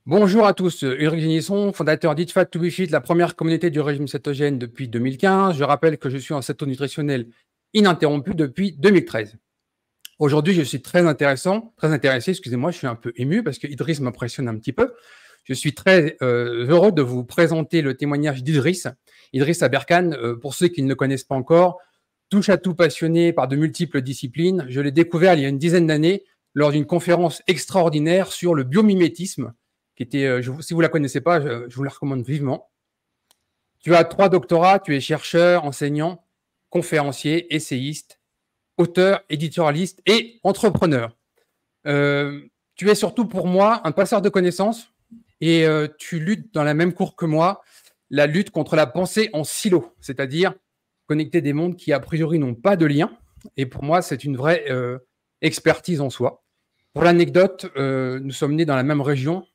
Bonjour à tous, Ulrich Génisson, fondateur d'Eat Fat to Be Fit, la première communauté du régime cétogène depuis 2015. Je rappelle que je suis en céto-nutritionnel ininterrompu depuis 2013. Aujourd'hui, je suis très intéressé, excusez-moi, je suis un peu ému parce que Idriss m'impressionne un petit peu. Je suis très heureux de vous présenter le témoignage d'Idriss. Idriss Aberkan, pour ceux qui ne le connaissent pas encore, touche à tout passionné par de multiples disciplines. Je l'ai découvert il y a une dizaine d'années lors d'une conférence extraordinaire sur le biomimétisme, qui était, si vous ne la connaissez pas, je vous la recommande vivement. Tu as 3 doctorats, tu es chercheur, enseignant, conférencier, essayiste, auteur, éditorialiste et entrepreneur. Tu es surtout pour moi un passeur de connaissances et tu luttes dans la même cour que moi, la lutte contre la pensée en silo, c'est-à-dire connecter des mondes qui a priori n'ont pas de lien. Et pour moi, c'est une vraie expertise en soi. Pour l'anecdote, nous sommes nés dans la même région.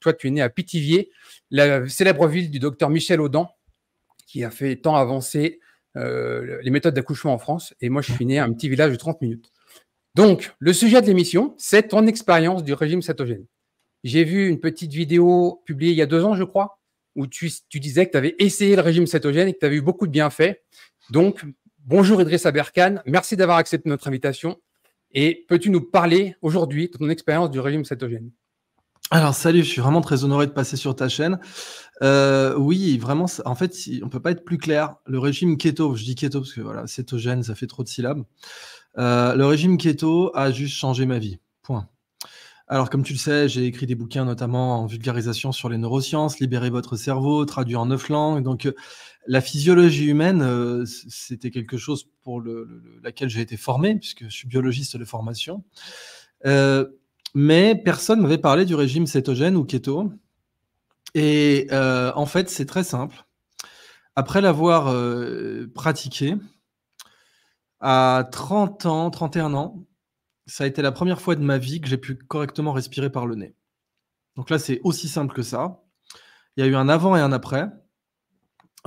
Toi, tu es né à Pithiviers, la célèbre ville du docteur Michel Audin, qui a fait tant avancer les méthodes d'accouchement en France. Et moi, je suis né à un petit village de 30 minutes. Donc, le sujet de l'émission, c'est ton expérience du régime cétogène. J'ai vu une petite vidéo publiée il y a 2 ans, je crois, où tu disais que tu avais essayé le régime cétogène et que tu avais eu beaucoup de bienfaits. Donc, bonjour Idriss Aberkan, merci d'avoir accepté notre invitation. Et peux-tu nous parler aujourd'hui de ton expérience du régime cétogène? Alors salut, je suis vraiment très honoré de passer sur ta chaîne. Oui, vraiment, en fait, on peut pas être plus clair. Le régime keto, je dis keto parce que voilà, cétogène, ça fait trop de syllabes. Le régime keto a juste changé ma vie. Point. Alors, comme tu le sais, j'ai écrit des bouquins, notamment en vulgarisation sur les neurosciences, Libérer votre cerveau, traduit en 9 langues. Donc, la physiologie humaine, c'était quelque chose pour laquelle j'ai été formé, puisque je suis biologiste de formation. Mais personne m'avait parlé du régime cétogène ou keto. Et en fait, c'est très simple. Après l'avoir pratiqué, à 30 ans, 31 ans, ça a été la première fois de ma vie que j'ai pu correctement respirer par le nez. Donc là, c'est aussi simple que ça. Il y a eu un avant et un après.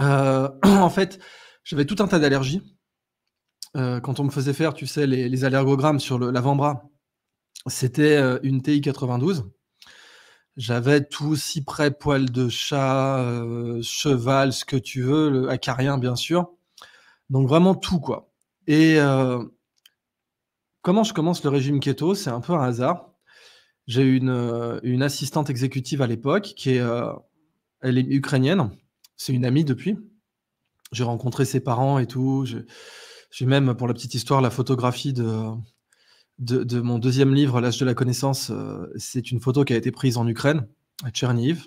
En fait, j'avais tout un tas d'allergies. Quand on me faisait faire, tu sais, les allergogrammes sur l'avant-bras, c'était une TI 92. J'avais tout, cyprès, poil de chat, cheval, ce que tu veux, le acarien, bien sûr. Donc vraiment tout, quoi. Et comment je commence le régime keto? C'est un peu un hasard. J'ai eu une assistante exécutive à l'époque qui est, elle est ukrainienne. C'est une amie depuis. J'ai rencontré ses parents et tout. J'ai même, pour la petite histoire, la photographie de mon deuxième livre, L'âge de la connaissance. C'est une photo qui a été prise en Ukraine, à Tchernihiv.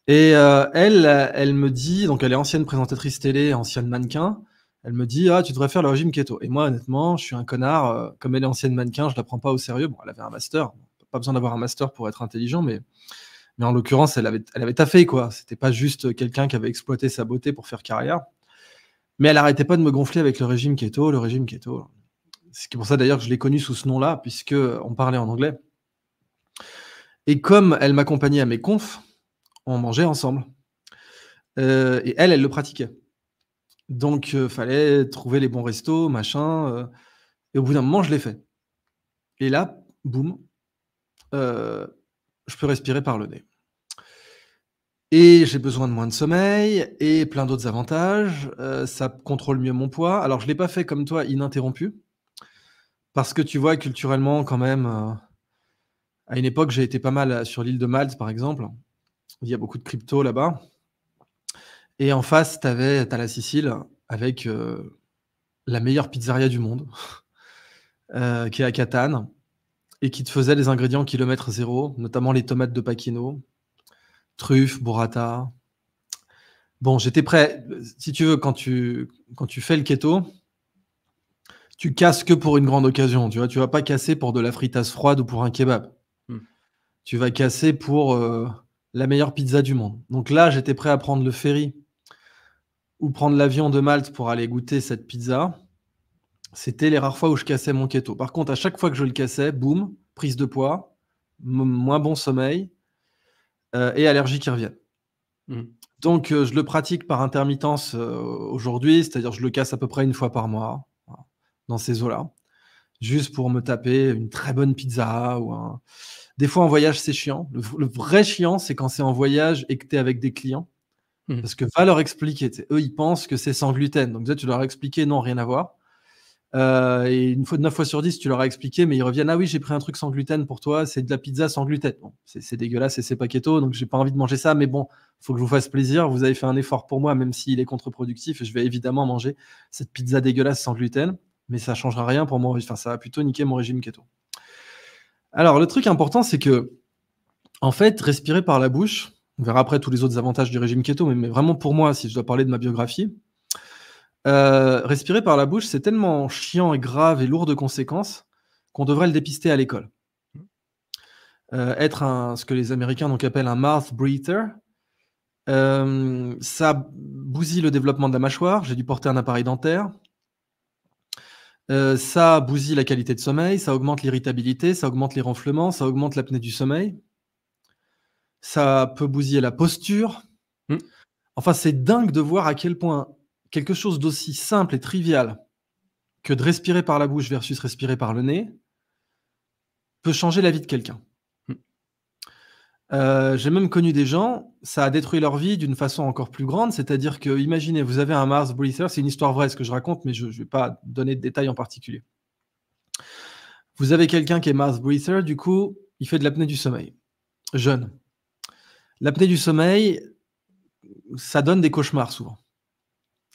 Et elle me dit, donc elle est ancienne présentatrice télé, ancienne mannequin. Elle me dit: «Ah, tu devrais faire le régime keto». Et moi, honnêtement, je suis un connard. Comme elle est ancienne mannequin, je la prends pas au sérieux. Bon, elle avait un master. Pas besoin d'avoir un master pour être intelligent, mais en l'occurrence, elle avait taffé, quoi. C'était pas juste quelqu'un qui avait exploité sa beauté pour faire carrière. Mais elle arrêtait pas de me gonfler avec le régime keto, le régime keto. C'est pour ça d'ailleurs que je l'ai connue sous ce nom-là, puisque on parlait en anglais. Et comme elle m'accompagnait à mes confs, on mangeait ensemble. Et elle le pratiquait. Donc, fallait trouver les bons restos, machin. Et au bout d'un moment, je l'ai fait. Et là, boum, je peux respirer par le nez. Et j'ai besoin de moins de sommeil et plein d'autres avantages. Ça contrôle mieux mon poids. Alors, je l'ai pas fait comme toi, ininterrompu, parce que tu vois, culturellement, quand même, à une époque, j'ai été pas mal sur l'île de Malte, par exemple. Il y a beaucoup de crypto là-bas. Et en face, t'as la Sicile avec la meilleure pizzeria du monde, qui est à Catane, et qui te faisait les ingrédients kilomètre zéro, notamment les tomates de Pachino, truffes, burrata. Bon, j'étais prêt. Si tu veux, quand tu fais le keto, tu casses que pour une grande occasion. Tu vois, tu vas pas casser pour de la fritasse froide ou pour un kebab. Tu vas casser pour la meilleure pizza du monde. Donc là, j'étais prêt à prendre le ferry ou prendre l'avion de Malte pour aller goûter cette pizza. C'était les rares fois où je cassais mon keto. Par contre, à chaque fois que je le cassais, boum, prise de poids, moins bon sommeil et allergies qui reviennent. Donc, je le pratique par intermittence aujourd'hui, c'est-à-dire je le casse à peu près 1 fois par mois, voilà, dans ces eaux-là, juste pour me taper une très bonne pizza ou Des fois, en voyage, c'est chiant. Le vrai chiant, c'est quand c'est en voyage et que tu es avec des clients. Parce que va leur expliquer. Eux, ils pensent que c'est sans gluten. Donc, tu leur as expliqué, non, rien à voir. Et 9 fois sur 10, tu leur as expliqué, mais ils reviennent, ah oui, j'ai pris un truc sans gluten pour toi, c'est de la pizza sans gluten. Bon, c'est dégueulasse et c'est pas keto, donc j'ai pas envie de manger ça, mais bon, faut que je vous fasse plaisir. Vous avez fait un effort pour moi, même s'il est contre-productif, et je vais évidemment manger cette pizza dégueulasse sans gluten, mais ça changera rien pour moi. Enfin, ça va plutôt niquer mon régime keto. Alors, le truc important, c'est que, en fait, respirer par la bouche, on verra après tous les autres avantages du régime keto, mais vraiment pour moi, si je dois parler de ma biographie, respirer par la bouche, c'est tellement chiant et grave et lourd de conséquences qu'on devrait le dépister à l'école. Être ce que les Américains donc appellent un mouth breather, ça bousille le développement de la mâchoire. J'ai dû porter un appareil dentaire. Ça bousille la qualité de sommeil, ça augmente l'irritabilité, ça augmente les ronflements, ça augmente l'apnée du sommeil. Ça peut bousiller la posture. Enfin, c'est dingue de voir à quel point quelque chose d'aussi simple et trivial que de respirer par la bouche versus respirer par le nez peut changer la vie de quelqu'un. J'ai même connu des gens, ça a détruit leur vie d'une façon encore plus grande, c'est-à-dire que, imaginez, vous avez un mouth breather, c'est une histoire vraie ce que je raconte, mais je ne vais pas donner de détails en particulier. Vous avez quelqu'un qui est mouth breather, du coup, il fait de l'apnée du sommeil. Jeune. L'apnée du sommeil, ça donne des cauchemars souvent.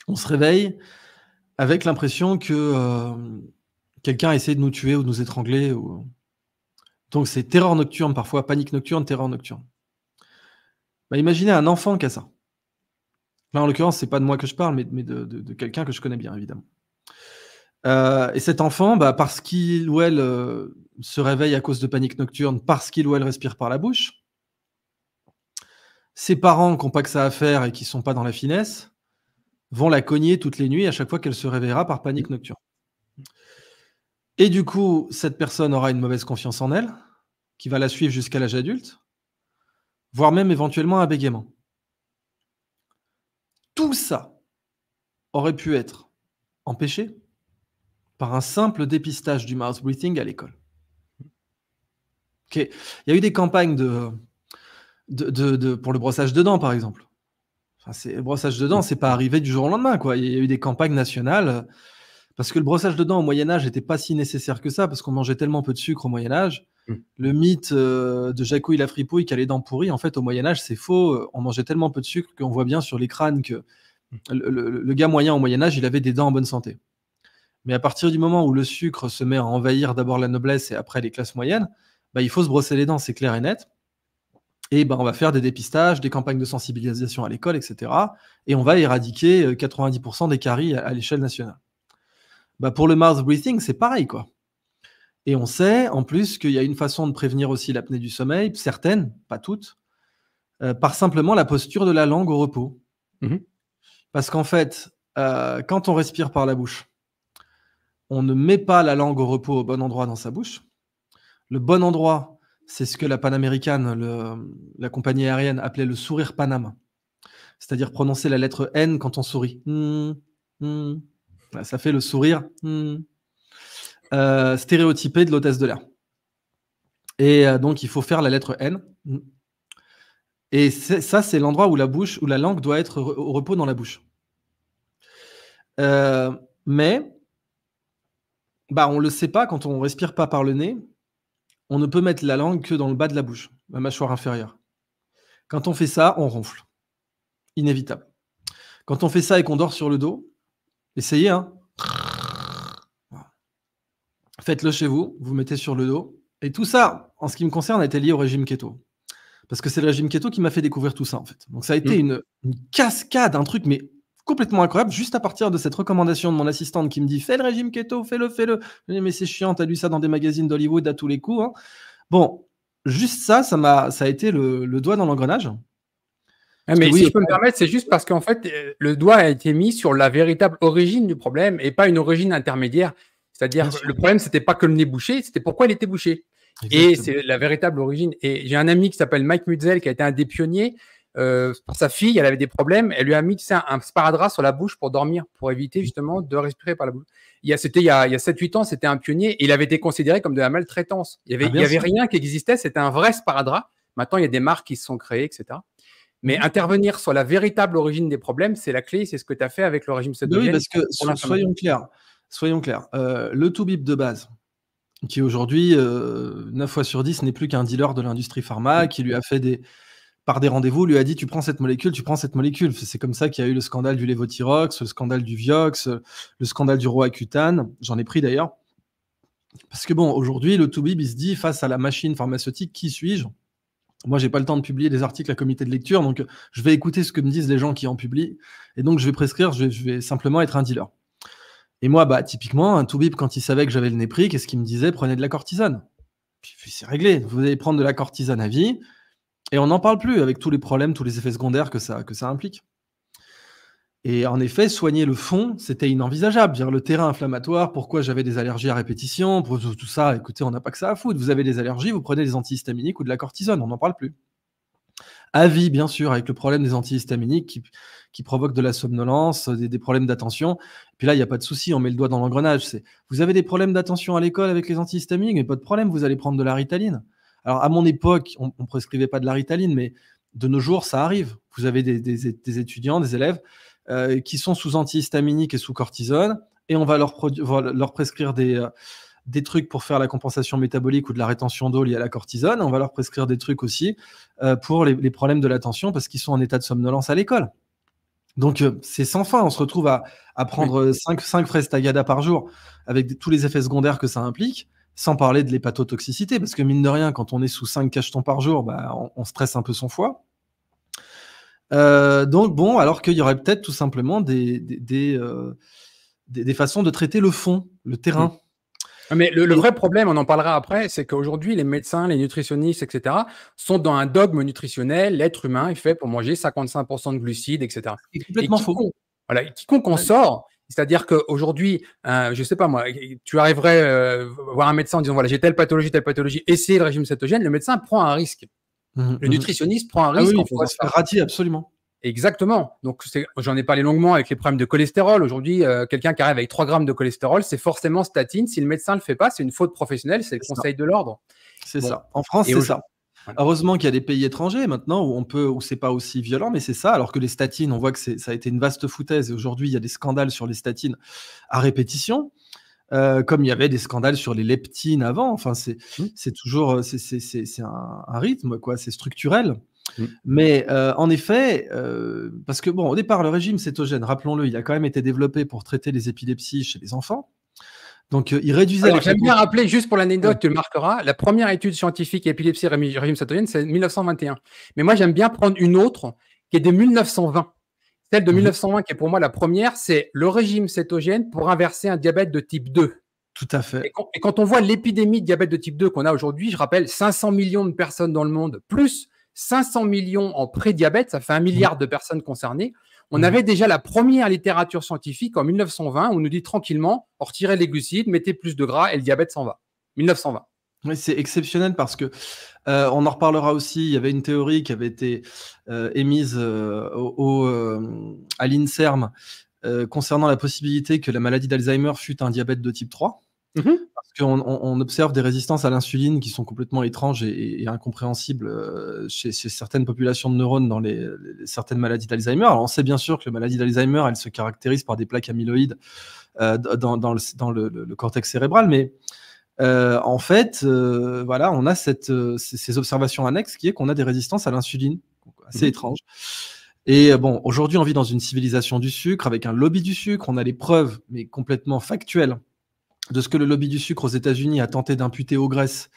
On se réveille avec l'impression que quelqu'un a essayé de nous tuer ou de nous étrangler. Donc c'est terreur nocturne parfois, panique nocturne, terreur nocturne. Bah, imaginez un enfant qui a ça. Là, en l'occurrence, c'est pas de moi que je parle, mais de quelqu'un que je connais bien, évidemment. Et cet enfant, bah, parce qu'il ou elle se réveille à cause de panique nocturne, parce qu'il ou elle respire par la bouche, ses parents qui n'ont pas que ça à faire et qui ne sont pas dans la finesse vont la cogner toutes les nuits à chaque fois qu'elle se réveillera par panique nocturne. Et du coup, cette personne aura une mauvaise confiance en elle, qui va la suivre jusqu'à l'âge adulte, voire même éventuellement un bégaiement. Tout ça aurait pu être empêché par un simple dépistage du mouth breathing à l'école. Okay. Il y a eu des campagnes pour le brossage de dents, par exemple. Enfin, le brossage de dents, c'est pas arrivé du jour au lendemain, quoi. Il y a eu des campagnes nationales, parce que le brossage de dents au Moyen-Âge n'était pas si nécessaire que ça, parce qu'on mangeait tellement peu de sucre au Moyen-Âge. Le mythe de Jacouille la fripouille qui a les dents pourries, en fait, au Moyen-Âge, c'est faux. On mangeait tellement peu de sucre qu'on voit bien sur les crânes que le gars moyen au Moyen-Âge, il avait des dents en bonne santé. Mais à partir du moment où le sucre se met à envahir d'abord la noblesse et après les classes moyennes, bah, il faut se brosser les dents, c'est clair et net. Et on va faire des dépistages, des campagnes de sensibilisation à l'école, etc. Et on va éradiquer 90% des caries à l'échelle nationale. Bah, pour le mouth breathing, c'est pareil, quoi. Et on sait, en plus, qu'il y a une façon de prévenir aussi l'apnée du sommeil, certaines, pas toutes, par simplement la posture de la langue au repos. Parce qu'en fait, quand on respire par la bouche, on ne met pas la langue au repos au bon endroit dans sa bouche. Le bon endroit, c'est ce que la Pan-Américaine, la compagnie aérienne, appelait le sourire Paname. C'est-à-dire prononcer la lettre N quand on sourit. Ça fait le sourire stéréotypé de l'hôtesse de l'air. Et donc, il faut faire la lettre N. Et ça, c'est l'endroit où la langue doit être au repos dans la bouche. Mais, on ne le sait pas quand on ne respire pas par le nez. On ne peut mettre la langue que dans le bas de la bouche, la mâchoire inférieure. Quand on fait ça, on ronfle. Inévitable. Quand on fait ça et qu'on dort sur le dos, essayez, hein. Faites-le chez vous, vous mettez sur le dos. Et tout ça, en ce qui me concerne, a été lié au régime keto. Parce que c'est le régime keto qui m'a fait découvrir tout ça, en fait. Donc ça a été une cascade, un truc, mais complètement incroyable, juste à partir de cette recommandation de mon assistante qui me dit « Fais le régime keto, fais-le, fais-le ». Je dis « Mais c'est chiant, t'as lu ça dans des magazines d'Hollywood à tous les coups. Hein. » Bon, juste ça a été le doigt dans l'engrenage. Mais si je peux me permettre, c'est juste parce qu'en fait, le doigt a été mis sur la véritable origine du problème et pas une origine intermédiaire. C'est-à-dire, le problème, c'était pas que le nez bouché, c'était pourquoi il était bouché. Exactement. Et c'est la véritable origine. Et j'ai un ami qui s'appelle Mike Mutzel, qui a été un des pionniers. pour sa fille, elle avait des problèmes. Elle lui a mis, tu sais, un sparadrap sur la bouche pour dormir, pour éviter justement de respirer par la bouche. C'était il y a 7-8 ans, c'était un pionnier. Et il avait été considéré comme de la maltraitance. Il y avait rien qui existait, c'était un vrai sparadrap. Maintenant, il y a des marques qui se sont créées, etc. Mais intervenir sur la véritable origine des problèmes, c'est la clé, c'est ce que tu as fait avec le régime cétogène. Oui, parce que soyons clairs. Le Toubib de base, qui aujourd'hui, 9 fois sur 10, n'est plus qu'un dealer de l'industrie pharma, qui lui a fait par des rendez-vous, lui a dit tu prends cette molécule, tu prends cette molécule. C'est comme ça qu'il y a eu le scandale du Levothyrox, le scandale du Vioxx, le scandale du Roaccutane. J'en ai pris d'ailleurs. Parce que bon, aujourd'hui, le Toubib, il se dit face à la machine pharmaceutique, qui suis-je? Moi, j'ai pas le temps de publier des articles à comité de lecture, donc je vais écouter ce que me disent les gens qui en publient, et donc je vais prescrire, je vais simplement être un dealer. Et moi, typiquement, un Toubib, quand il savait que j'avais le nez pris, qu'est-ce qu'il me disait? Prenez de la cortisone. Puis c'est réglé, vous allez prendre de la cortisone à vie, et on n'en parle plus, avec tous les problèmes, tous les effets secondaires que ça implique. Et en effet, soigner le fond, c'était inenvisageable. Dire le terrain inflammatoire, pourquoi j'avais des allergies à répétition, pour tout ça, écoutez, on n'a pas que ça à foutre. Vous avez des allergies, vous prenez des antihistaminiques ou de la cortisone, on n'en parle plus. À vie, bien sûr, avec le problème des antihistaminiques qui provoquent de la somnolence, des problèmes d'attention. Puis là, il n'y a pas de souci, on met le doigt dans l'engrenage. Vous avez des problèmes d'attention à l'école avec les antihistaminiques, mais pas de problème, vous allez prendre de la Ritaline. Alors, à mon époque, on ne prescrivait pas de la Ritaline, mais de nos jours, ça arrive. Vous avez des étudiants, des élèves qui sont sous antihistaminique et sous cortisone, et on va leur prescrire des trucs pour faire la compensation métabolique ou de la rétention d'eau liée à la cortisone. On va leur prescrire des trucs aussi pour les problèmes de l'attention parce qu'ils sont en état de somnolence à l'école. Donc, c'est sans fin. On se retrouve à prendre 5 fraises Tagada par jour avec tous les effets secondaires que ça implique, sans parler de l'hépatotoxicité, parce que mine de rien, quand on est sous 5 cachetons par jour, on stresse un peu son foie. Donc bon, alors qu'il y aurait peut-être tout simplement des façons de traiter le fond, le terrain. Mais le vrai problème, on en parlera après, c'est qu'aujourd'hui, les médecins, les nutritionnistes, etc., sont dans un dogme nutritionnel. L'être humain est fait pour manger 55% de glucides, etc. C'est complètement faux. Voilà, quiconque en sort, c'est-à-dire qu'aujourd'hui, je sais pas moi, tu arriverais voir un médecin en disant voilà, j'ai telle pathologie, essayez le régime cétogène, le médecin prend un risque. Le nutritionniste prend un risque. Il faut se faire radier, absolument. Exactement. Donc, j'en ai parlé longuement avec les problèmes de cholestérol. Aujourd'hui, quelqu'un qui arrive avec 3 grammes de cholestérol, c'est forcément statine. Si le médecin ne le fait pas, c'est une faute professionnelle, c'est le conseil de l'ordre. C'est ça. En France, c'est ça. Voilà. Heureusement qu'il y a des pays étrangers maintenant où c'est pas aussi violent, mais c'est ça. Alors que les statines, on voit que ça a été une vaste foutaise. Et aujourd'hui, il y a des scandales sur les statines à répétition. Comme il y avait des scandales sur les leptines avant. Enfin, c'est toujours c'est un rythme, quoi. C'est structurel. Mais en effet, parce que bon, au départ, le régime cétogène, rappelons-le, il a quand même été développé pour traiter les épilepsies chez les enfants. Donc, il réduisait. Alors, j'aime bien rappeler, juste pour l'anecdote, tu le marqueras, la première étude scientifique épilepsie régime cétogène, c'est 1921. Mais moi, j'aime bien prendre une autre qui est de 1920. Celle de 1920, qui est pour moi la première, c'est le régime cétogène pour inverser un diabète de type 2. Tout à fait. Et quand on voit l'épidémie de diabète de type 2 qu'on a aujourd'hui, je rappelle, 500 millions de personnes dans le monde, plus 500 millions en prédiabète, ça fait 1 milliard de personnes concernées. On avait déjà la première littérature scientifique en 1920 où on nous dit tranquillement, retirez les glucides, mettez plus de gras et le diabète s'en va. 1920. Oui, c'est exceptionnel parce que on en reparlera aussi. Il y avait une théorie qui avait été émise à l'INSERM concernant la possibilité que la maladie d'Alzheimer fût un diabète de type 3. Parce qu'on observe des résistances à l'insuline qui sont complètement étranges et incompréhensibles chez certaines populations de neurones dans certaines maladies d'Alzheimer. Alors on sait bien sûr que la maladie d'Alzheimer, elle se caractérise par des plaques amyloïdes dans le cortex cérébral, mais en fait, voilà, on a ces observations annexes qui est qu'on a des résistances à l'insuline, assez étranges. Et bon, aujourd'hui, on vit dans une civilisation du sucre avec un lobby du sucre. On a les preuves, mais complètement factuelles, de ce que le lobby du sucre aux États-Unis a tenté d'imputer aux graisses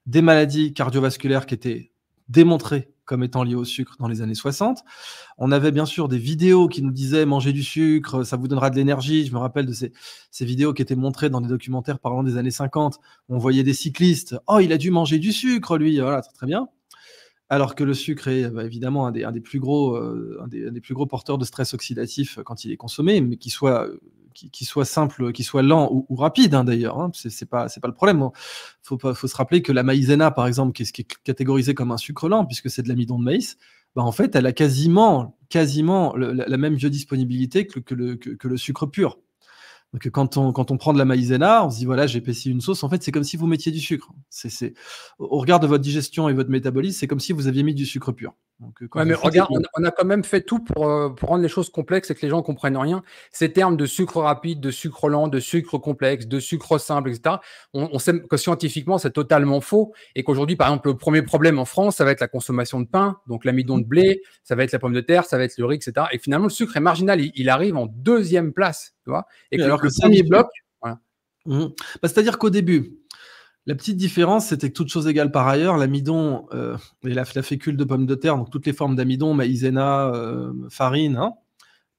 des maladies cardiovasculaires qui étaient démontrées comme étant liées au sucre dans les années 60. On avait bien sûr des vidéos qui nous disaient « mangez du sucre, ça vous donnera de l'énergie ». Je me rappelle de ces vidéos qui étaient montrées dans des documentaires parlant des années 50. On voyait des cyclistes « oh, il a dû manger du sucre, lui ». Voilà, très bien. Alors que le sucre est évidemment un des plus gros porteurs de stress oxydatif quand il est consommé, mais qui soit simple, qui soit lent ou rapide d'ailleurs. Hein, c'est pas le problème. Faut se rappeler que la maïzena, par exemple, qui est catégorisée comme un sucre lent puisque c'est de l'amidon de maïs, bah, en fait, elle a quasiment la même biodisponibilité que le sucre pur. Donc, quand on prend de la maïzena, on se dit voilà, j'épaissis une sauce. En fait, c'est comme si vous mettiez du sucre. Au regard de votre digestion et votre métabolisme, c'est comme si vous aviez mis du sucre pur. Donc, quand Ouais, vous mais faites regarde, on a quand même fait tout pour rendre les choses complexes et que les gens comprennent rien. Ces termes de sucre rapide, de sucre lent, de sucre complexe, de sucre simple, etc. On sait que scientifiquement, c'est totalement faux et qu'aujourd'hui, par exemple, le premier problème en France, ça va être la consommation de pain, donc l'amidon de blé, ça va être la pomme de terre, ça va être le riz, etc. Et finalement, le sucre est marginal. Il arrive en deuxième place, tu vois. Et oui, que alors que le c'est premier habituel. bloc, voilà. Bah, c'est-à-dire qu'au début, la petite différence, c'était que toutes choses égales par ailleurs, l'amidon et la fécule de pomme de terre, donc toutes les formes d'amidon, maïzena, farine, hein,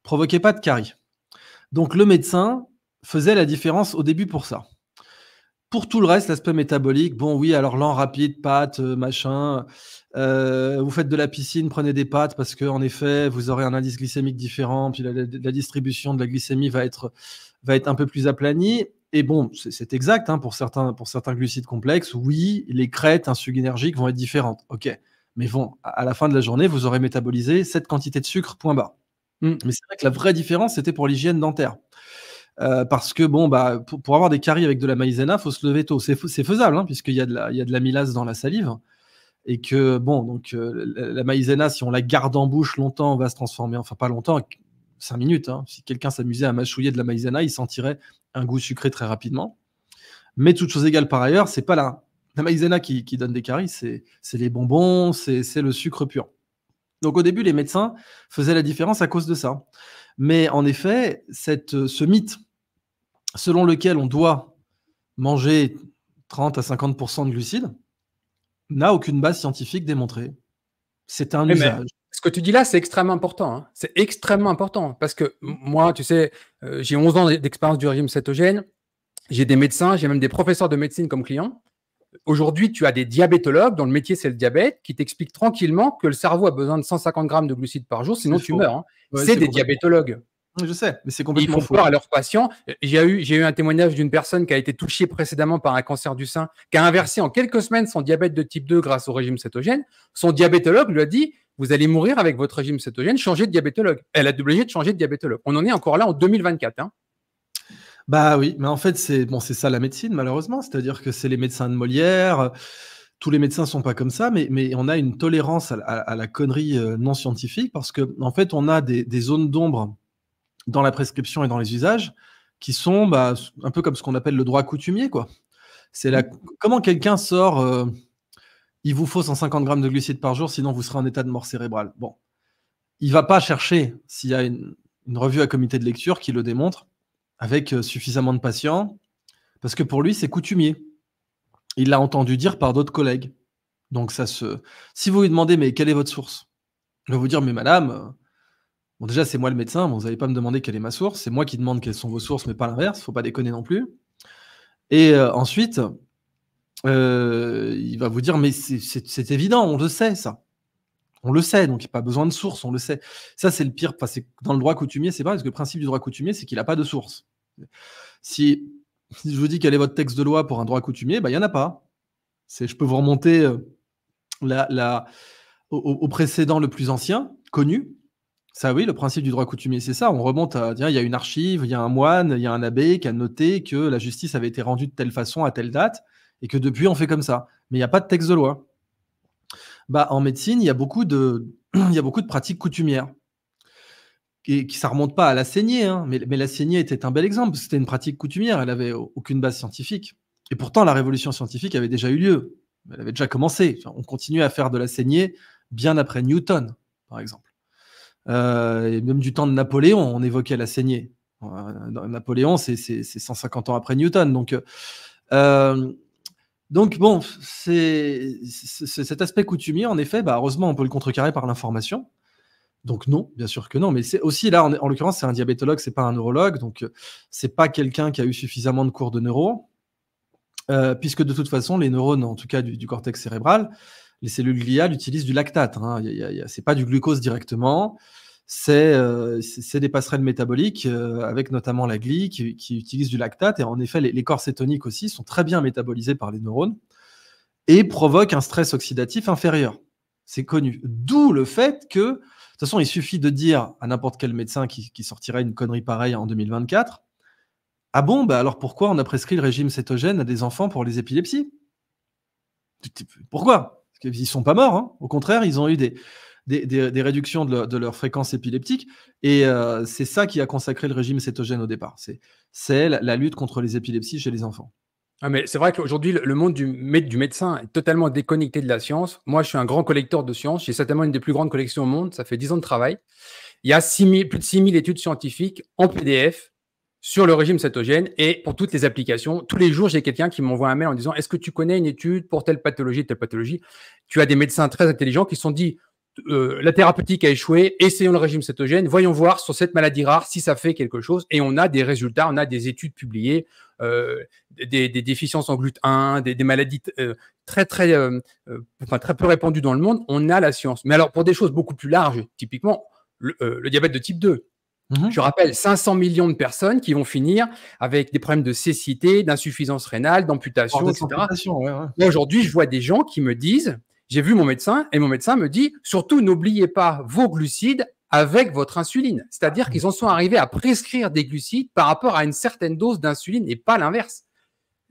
provoquaient pas de carie. Donc le médecin faisait la différence au début pour ça. Pour tout le reste, l'aspect métabolique, bon oui, alors lent, rapide, pâtes, machin. Vous faites de la piscine, prenez des pâtes parce que en effet, vous aurez un indice glycémique différent, puis la distribution de la glycémie va être un peu plus aplanie. Et bon, c'est exact, hein, pour certains glucides complexes, oui, les crêtes insulinergiques vont être différentes. OK. Mais bon, à la fin de la journée, vous aurez métabolisé cette quantité de sucre, point barre. Mais c'est vrai que la vraie différence, c'était pour l'hygiène dentaire. Parce que bon, bah, pour avoir des caries avec de la maïzena, il faut se lever tôt. C'est faisable, hein, puisqu'il y a de l'amylase dans la salive. Et que, bon, donc la maïzena, si on la garde en bouche longtemps, on va se transformer, enfin pas longtemps, 5 minutes. Hein. Si quelqu'un s'amusait à mâchouiller de la maïzena, il sentirait un goût sucré très rapidement. Mais toutes choses égales par ailleurs, c'est pas la maïzena qui donne des caries, c'est les bonbons, c'est le sucre pur. Donc au début, les médecins faisaient la différence à cause de ça. Mais en effet, ce mythe selon lequel on doit manger 30 à 50% de glucides n'a aucune base scientifique démontrée. C'est un Oui, mais usage. ce que tu dis là, c'est extrêmement important, hein. C'est extrêmement important parce que moi, tu sais, j'ai 11 ans d'expérience du régime cétogène. J'ai des médecins, j'ai même des professeurs de médecine comme clients. Aujourd'hui, tu as des diabétologues, dont le métier c'est le diabète, qui t'expliquent tranquillement que le cerveau a besoin de 150 grammes de glucides par jour, sinon C'est tu faux. meurs, hein. Ouais, C'est c'est des complètement diabétologues. faux. Je sais, mais c'est Et ils complètement font faux. peur à leurs patients. J'ai eu un témoignage d'une personne qui a été touchée précédemment par un cancer du sein, qui a inversé en quelques semaines son diabète de type 2 grâce au régime cétogène. Son diabétologue lui a dit: vous allez mourir avec votre régime cétogène, changez de diabétologue. Elle a été obligée de changer de diabétologue. On en est encore là en 2024. Hein. Bah oui, mais en fait, c'est ça la médecine, malheureusement. C'est-à-dire que c'est les médecins de Molière. Tous les médecins sont pas comme ça, mais on a une tolérance à la connerie non scientifique parce que en fait, on a des zones d'ombre dans la prescription et dans les usages qui sont bah, un peu comme ce qu'on appelle le droit coutumier, quoi. C'est comment quelqu'un sort il vous faut 150 grammes de glucides par jour, sinon vous serez en état de mort cérébrale. Bon, il va pas chercher s'il y a une revue à comité de lecture qui le démontre avec suffisamment de patients, parce que pour lui, c'est coutumier. Il l'a entendu dire par d'autres collègues. Donc si vous lui demandez mais quelle est votre source, il va vous dire mais madame, bon déjà c'est moi le médecin, bon, vous n'allez pas me demander quelle est ma source, c'est moi qui demande quelles sont vos sources, mais pas l'inverse, faut pas déconner non plus. Et ensuite, il va vous dire mais c'est évident, on le sait ça. On le sait, donc il n'y a pas besoin de source, on le sait. Ça, c'est le pire. Enfin, dans le droit coutumier, c'est pas parce que le principe du droit coutumier, c'est qu'il n'a pas de source. Si je vous dis quel est votre texte de loi pour un droit coutumier, bah, il n'y en a pas. Je peux vous remonter au précédent le plus ancien, connu. Ça, oui, le principe du droit coutumier, c'est ça. On remonte à, tiens, il y a une archive, il y a un moine, il y a un abbé qui a noté que la justice avait été rendue de telle façon à telle date, et que depuis, on fait comme ça. Mais il n'y a pas de texte de loi. Bah, en médecine, il y a beaucoup de pratiques coutumières. Qui ça remonte pas à la saignée, hein, mais la saignée était un bel exemple. C'était une pratique coutumière, elle avait aucune base scientifique. Et pourtant, la révolution scientifique avait déjà eu lieu. Elle avait déjà commencé. Enfin, on continuait à faire de la saignée bien après Newton, par exemple. Et même du temps de Napoléon, on évoquait la saignée. Napoléon, c'est 150 ans après Newton. Donc bon, cet aspect coutumier, en effet, bah, heureusement, on peut le contrecarrer par l'information. Donc non, bien sûr que non, mais c'est aussi là, en l'occurrence, c'est un diabétologue, c'est pas un neurologue, donc c'est pas quelqu'un qui a eu suffisamment de cours de neuro, puisque de toute façon, les neurones, en tout cas du cortex cérébral, les cellules gliales utilisent du lactate. Hein. C'est pas du glucose directement, c'est des passerelles métaboliques avec notamment la glie qui utilise du lactate. Et en effet, les corps cétoniques aussi sont très bien métabolisés par les neurones et provoquent un stress oxydatif inférieur. C'est connu. D'où le fait que, de toute façon, il suffit de dire à n'importe quel médecin qui sortirait une connerie pareille en 2024, ah bon, bah alors pourquoi on a prescrit le régime cétogène à des enfants pour les épilepsies? Pourquoi? Parce qu'ils ne sont pas morts, hein. Au contraire, ils ont eu des réductions de leur fréquence épileptique. Et c'est ça qui a consacré le régime cétogène au départ. C'est la lutte contre les épilepsies chez les enfants. Ah, mais c'est vrai qu'aujourd'hui, le monde du médecin est totalement déconnecté de la science. Moi, je suis un grand collecteur de sciences. J'ai certainement une des plus grandes collections au monde. Ça fait 10 ans de travail. Il y a plus de 6000 études scientifiques en PDF sur le régime cétogène et pour toutes les applications. Tous les jours, j'ai quelqu'un qui m'envoie un mail en disant « Est-ce que tu connais une étude pour telle pathologie, telle pathologie ?» Tu as des médecins très intelligents qui se sont dit la thérapeutique a échoué, essayons le régime cétogène, voyons voir sur cette maladie rare si ça fait quelque chose. Et on a des résultats, on a des études publiées, des déficiences en GLUT1, des maladies très peu répandues dans le monde. On a la science. Mais alors, pour des choses beaucoup plus larges, typiquement le diabète de type 2, je rappelle 500 millions de personnes qui vont finir avec des problèmes de cécité, d'insuffisance rénale, d'amputation, etc. Moi, aujourd'hui, je vois des gens qui me disent, j'ai vu mon médecin et mon médecin me dit, surtout n'oubliez pas vos glucides avec votre insuline. C'est-à-dire qu'ils en sont arrivés à prescrire des glucides par rapport à une certaine dose d'insuline et pas l'inverse.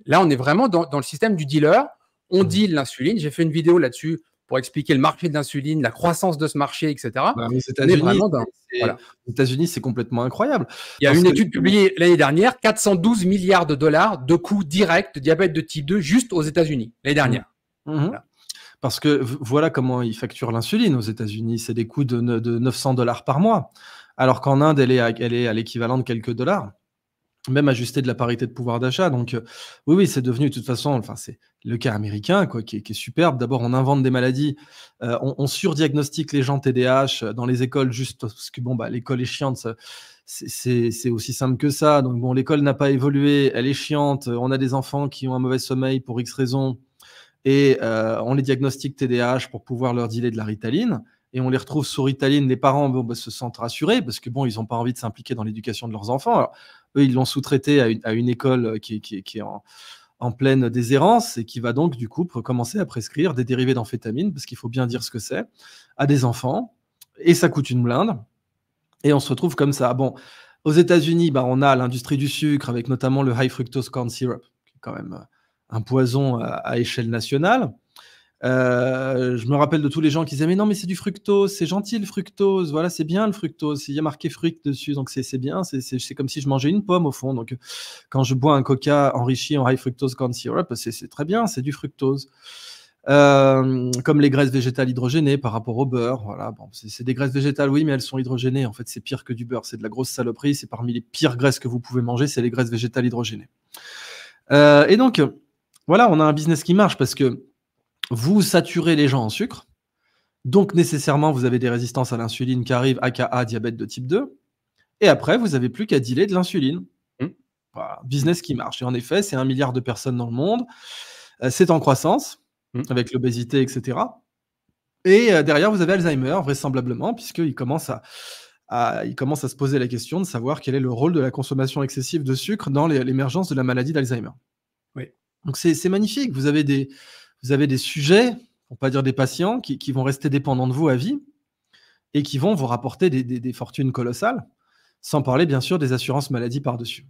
Là, on est vraiment dans le système du dealer. On deal l'insuline. J'ai fait une vidéo là-dessus pour expliquer le marché de l'insuline, la croissance de ce marché, etc. Aux États-Unis, c'est complètement incroyable. Il y a une étude publiée l'année dernière, 412 milliards de dollars de coûts directs de diabète de type 2 juste aux États-Unis, l'année dernière. Voilà. Parce que voilà comment ils facturent l'insuline aux États-Unis. C'est des coûts de 900 $ par mois. Alors qu'en Inde, elle est à l'équivalent de quelques dollars, même ajusté de la parité de pouvoir d'achat. Donc, oui, c'est devenu de toute façon, c'est le cas américain quoi, qui est superbe. D'abord, on invente des maladies, on surdiagnostique les gens TDAH dans les écoles juste parce que l'école est chiante. C'est aussi simple que ça. Donc, l'école n'a pas évolué, elle est chiante. On a des enfants qui ont un mauvais sommeil pour X raisons. Et on les diagnostique TDAH pour pouvoir leur dealer de la Ritaline. Et on les retrouve sous Ritaline. Les parents se sentent rassurés parce que ils n'ont pas envie de s'impliquer dans l'éducation de leurs enfants. Alors, eux, ils l'ont sous-traité à une école qui est en pleine déshérence et qui va donc, du coup, commencer à prescrire des dérivés d'amphétamine, parce qu'il faut bien dire ce que c'est, à des enfants. Et ça coûte une blinde. Et on se retrouve comme ça. Aux États-Unis, on a l'industrie du sucre avec notamment le high fructose corn syrup, qui est quand même un poison à échelle nationale. Je me rappelle de tous les gens qui disaient mais non, mais c'est du fructose, c'est gentil le fructose, voilà, c'est bien le fructose, il y a marqué fruit dessus, donc c'est bien, c'est comme si je mangeais une pomme au fond. Donc quand je bois un coca enrichi en high fructose corn syrup, c'est très bien, c'est du fructose. Comme les graisses végétales hydrogénées par rapport au beurre, voilà, c'est des graisses végétales, oui, mais elles sont hydrogénées. En fait, c'est pire que du beurre, c'est de la grosse saloperie, c'est parmi les pires graisses que vous pouvez manger, c'est les graisses végétales hydrogénées. Et donc voilà, on a un business qui marche parce que vous saturez les gens en sucre, donc nécessairement vous avez des résistances à l'insuline qui arrivent, aka diabète de type 2, et après vous n'avez plus qu'à dealer de l'insuline. Voilà, business qui marche. Et en effet, c'est 1 milliard de personnes dans le monde, c'est en croissance, avec l'obésité, etc. Et derrière, vous avez Alzheimer, vraisemblablement, puisqu'il commence à se poser la question de savoir quel est le rôle de la consommation excessive de sucre dans l'émergence de la maladie d'Alzheimer. Oui. Donc c'est magnifique. Vous avez des sujets, pour pas dire des patients, qui vont rester dépendants de vous à vie et qui vont vous rapporter des fortunes colossales, sans parler bien sûr des assurances maladie par-dessus.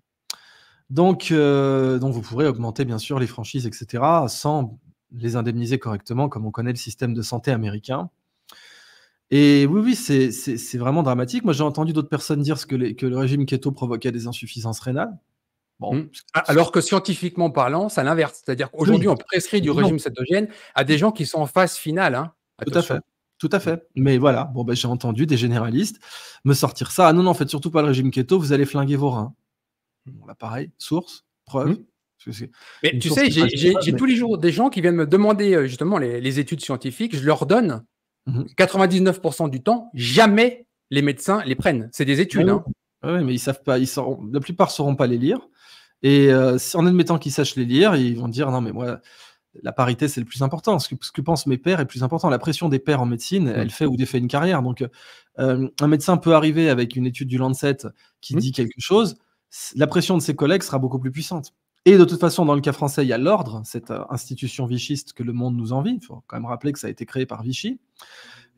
Donc vous pourrez augmenter bien sûr les franchises, etc., sans les indemniser correctement, comme on connaît le système de santé américain. Et oui, c'est vraiment dramatique. Moi, j'ai entendu d'autres personnes dire que le régime keto provoquait des insuffisances rénales. Alors que scientifiquement parlant, c'est l'inverse. C'est-à-dire qu'aujourd'hui, on prescrit du régime cétogène à des gens qui sont en phase finale. Tout à fait. Mais voilà, j'ai entendu des généralistes me sortir ça. Ah non, faites surtout pas le régime keto, vous allez flinguer vos reins. Là, pareil, source, preuve. Mais tu sais, j'ai tous les jours des gens qui viennent me demander justement les études scientifiques. Je leur donne 99% du temps, jamais les médecins les prennent. C'est des études. Oui, mais ils savent pas. La plupart ne sauront pas les lire. Et en admettant qu'ils sachent les lire, ils vont dire non, mais moi, la parité, c'est le plus important. Ce que pensent mes pairs est plus important. La pression des pairs en médecine, elle fait ou défait une carrière. Donc, un médecin peut arriver avec une étude du Lancet qui dit quelque chose. La pression de ses collègues sera beaucoup plus puissante. Et de toute façon, dans le cas français, il y a l'ordre, cette institution vichiste que le monde nous envie. Il faut quand même rappeler que ça a été créé par Vichy,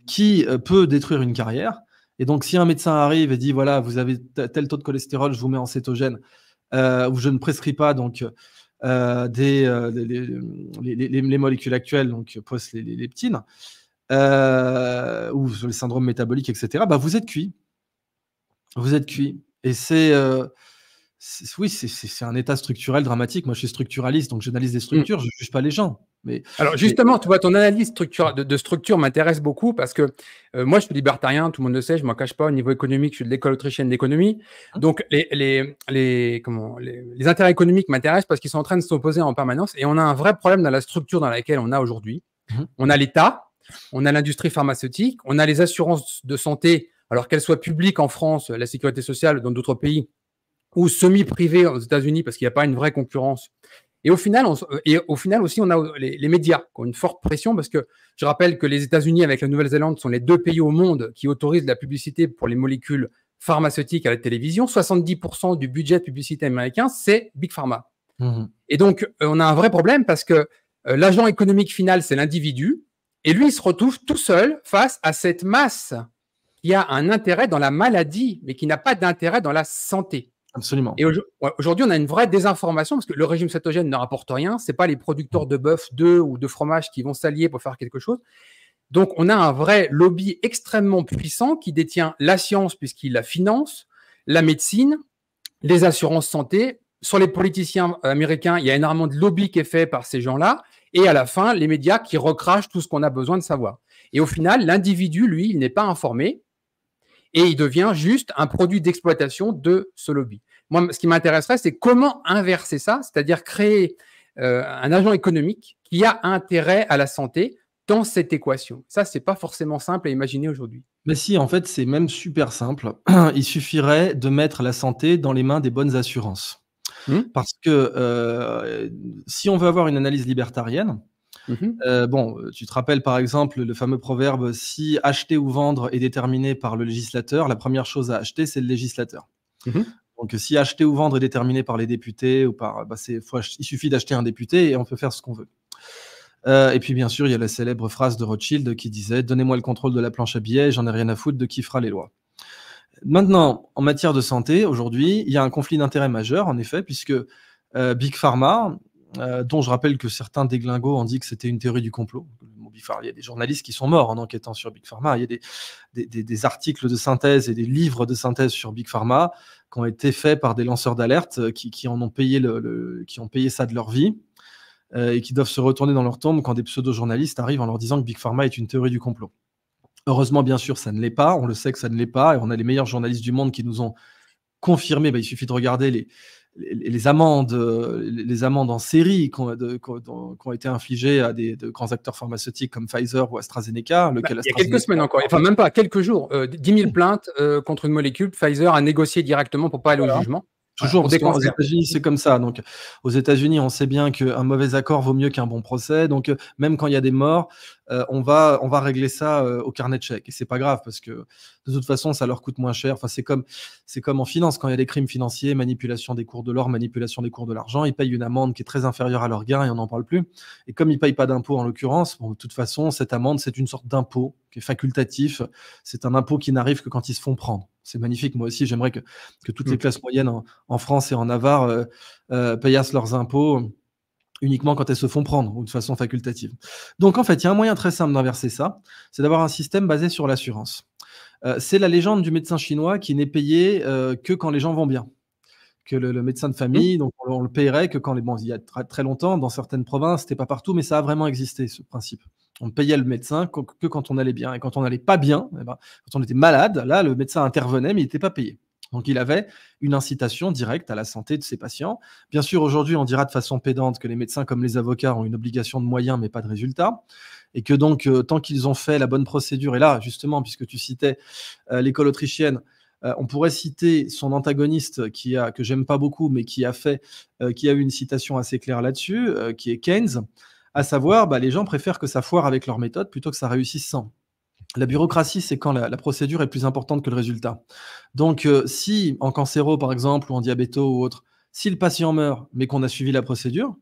qui peut détruire une carrière. Et donc, si un médecin arrive et dit, voilà, vous avez tel taux de cholestérol, je vous mets en cétogène, ou je ne prescris pas donc les molécules actuelles, donc les leptines, ou les syndromes métaboliques, etc., bah, vous êtes cuit. Vous êtes cuit. Et oui, c'est un état structurel dramatique. Moi, je suis structuraliste, donc j'analyse des structures, je ne juge pas les gens. Alors justement, tu vois, ton analyse de structure m'intéresse beaucoup parce que moi, je suis libertarien, tout le monde le sait, je ne m'en cache pas. Au niveau économique, je suis de l'école autrichienne d'économie. Donc, les intérêts économiques m'intéressent parce qu'ils sont en train de s'opposer en permanence. Et on a un vrai problème dans la structure dans laquelle on a aujourd'hui. On a l'État, on a l'industrie pharmaceutique, on a les assurances de santé, alors qu'elles soient publiques en France, la sécurité sociale dans d'autres pays, ou semi-privées aux États-Unis parce qu'il n'y a pas une vraie concurrence. Et au final aussi, on a les médias qui ont une forte pression parce que je rappelle que les États-Unis avec la Nouvelle-Zélande sont les 2 pays au monde qui autorisent la publicité pour les molécules pharmaceutiques à la télévision. 70% du budget de publicité américain, c'est Big Pharma. Et donc, on a un vrai problème parce que l'agent économique final, c'est l'individu. Et lui, il se retrouve tout seul face à cette masse qui a un intérêt dans la maladie, mais qui n'a pas d'intérêt dans la santé. Absolument. Et aujourd'hui, on a une vraie désinformation parce que le régime cétogène ne rapporte rien. Ce n'est pas les producteurs de bœuf, d'œufs ou de fromage qui vont s'allier pour faire quelque chose. Donc, on a un vrai lobby extrêmement puissant qui détient la science puisqu'il la finance, la médecine, les assurances santé. Sur les politiciens américains, il y a énormément de lobby qui est fait par ces gens-là. Et à la fin, les médias qui recrachent tout ce qu'on a besoin de savoir. Et au final, l'individu, lui, il n'est pas informé. Et il devient juste un produit d'exploitation de ce lobby. Moi, ce qui m'intéresserait, c'est comment inverser ça, c'est-à-dire créer un agent économique qui a intérêt à la santé dans cette équation. Ça, ce n'est pas forcément simple à imaginer aujourd'hui. Mais si, en fait, c'est même super simple. Il suffirait de mettre la santé dans les mains des bonnes assurances. Parce que si on veut avoir une analyse libertarienne, tu te rappelles par exemple le fameux proverbe « Si acheter ou vendre est déterminé par le législateur, la première chose à acheter, c'est le législateur ». Donc si acheter ou vendre est déterminé par les députés, ou il suffit d'acheter un député et on peut faire ce qu'on veut. Et puis bien sûr, il y a la célèbre phrase de Rothschild qui disait « Donnez-moi le contrôle de la planche à billets, j'en ai rien à foutre de qui fera les lois ». Maintenant, en matière de santé, aujourd'hui, il y a un conflit d'intérêts majeur, en effet, puisque Big Pharma, dont je rappelle que certains déglingos ont dit que c'était une théorie du complot. Il y a des journalistes qui sont morts en enquêtant sur Big Pharma. Il y a des articles de synthèse et des livres de synthèse sur Big Pharma qui ont été faits par des lanceurs d'alerte qui en ont payé qui ont payé ça de leur vie et qui doivent se retourner dans leur tombe quand des pseudo-journalistes arrivent en leur disant que Big Pharma est une théorie du complot. Heureusement, bien sûr, ça ne l'est pas. On le sait que ça ne l'est pas. Et on a les meilleurs journalistes du monde qui nous ont confirmé. Il suffit de regarder les amendes en série qui ont été infligées à de grands acteurs pharmaceutiques comme Pfizer ou AstraZeneca. Il y a quelques semaines encore, enfin même pas, quelques jours, 10 000 plaintes contre une molécule. Pfizer a négocié directement pour ne pas aller au jugement. Toujours, parce qu'aux États-Unis, c'est comme ça. Donc, aux États-Unis, on sait bien qu'un mauvais accord vaut mieux qu'un bon procès. Donc, même quand il y a des morts, on va régler ça au carnet de chèques. Et c'est pas grave parce que de toute façon, ça leur coûte moins cher. Enfin, c'est comme en finance, quand il y a des crimes financiers, manipulation des cours de l'or, manipulation des cours de l'argent, ils payent une amende qui est très inférieure à leur gain et on n'en parle plus. Et comme ils ne payent pas d'impôt en l'occurrence, de toute façon, cette amende, c'est une sorte d'impôt qui est facultatif. C'est un impôt qui n'arrive que quand ils se font prendre. C'est magnifique. Moi aussi, j'aimerais que toutes les classes moyennes en France et en Navarre payassent leurs impôts uniquement quand elles se font prendre ou de façon facultative. Donc, en fait, il y a un moyen très simple d'inverser ça, c'est d'avoir un système basé sur l'assurance. C'est la légende du médecin chinois qui n'est payé que quand les gens vont bien. Que le médecin de famille, donc on le payerait que quand il y a très longtemps, dans certaines provinces, c'était pas partout, mais ça a vraiment existé, ce principe. On payait le médecin que quand on allait bien. Et quand on n'allait pas bien, quand on était malade, là, le médecin intervenait, mais il n'était pas payé. Donc, il avait une incitation directe à la santé de ses patients. Bien sûr, aujourd'hui, on dira de façon pédante que les médecins, comme les avocats, ont une obligation de moyens, mais pas de résultats. Et que donc, tant qu'ils ont fait la bonne procédure, et là, justement, puisque tu citais l'école autrichienne, on pourrait citer son antagoniste que j'aime pas beaucoup, mais qui a eu une citation assez claire là-dessus, qui est Keynes, à savoir, les gens préfèrent que ça foire avec leur méthode plutôt que ça réussisse sans. La bureaucratie, c'est quand la procédure est plus importante que le résultat. Donc, si en cancéro, par exemple, ou en diabéto ou autre, Si le patient meurt, mais qu'on a suivi la procédure,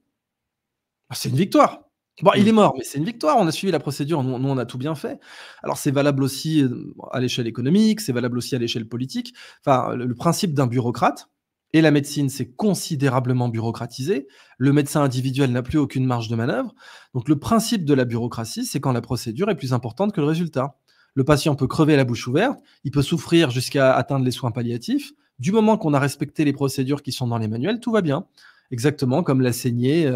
c'est une victoire. Bon, il est mort, mais c'est une victoire. On a suivi la procédure. Nous, on a tout bien fait. Alors, c'est valable aussi à l'échelle économique, c'est valable aussi à l'échelle politique. Enfin, le principe d'un bureaucrate, et la médecine, c'est considérablement bureaucratisé. Le médecin individuel n'a plus aucune marge de manœuvre. Donc, le principe de la bureaucratie, c'est quand la procédure est plus importante que le résultat. Le patient peut crever la bouche ouverte, il peut souffrir jusqu'à atteindre les soins palliatifs. Du moment qu'on a respecté les procédures qui sont dans les manuels, tout va bien. Exactement comme la saignée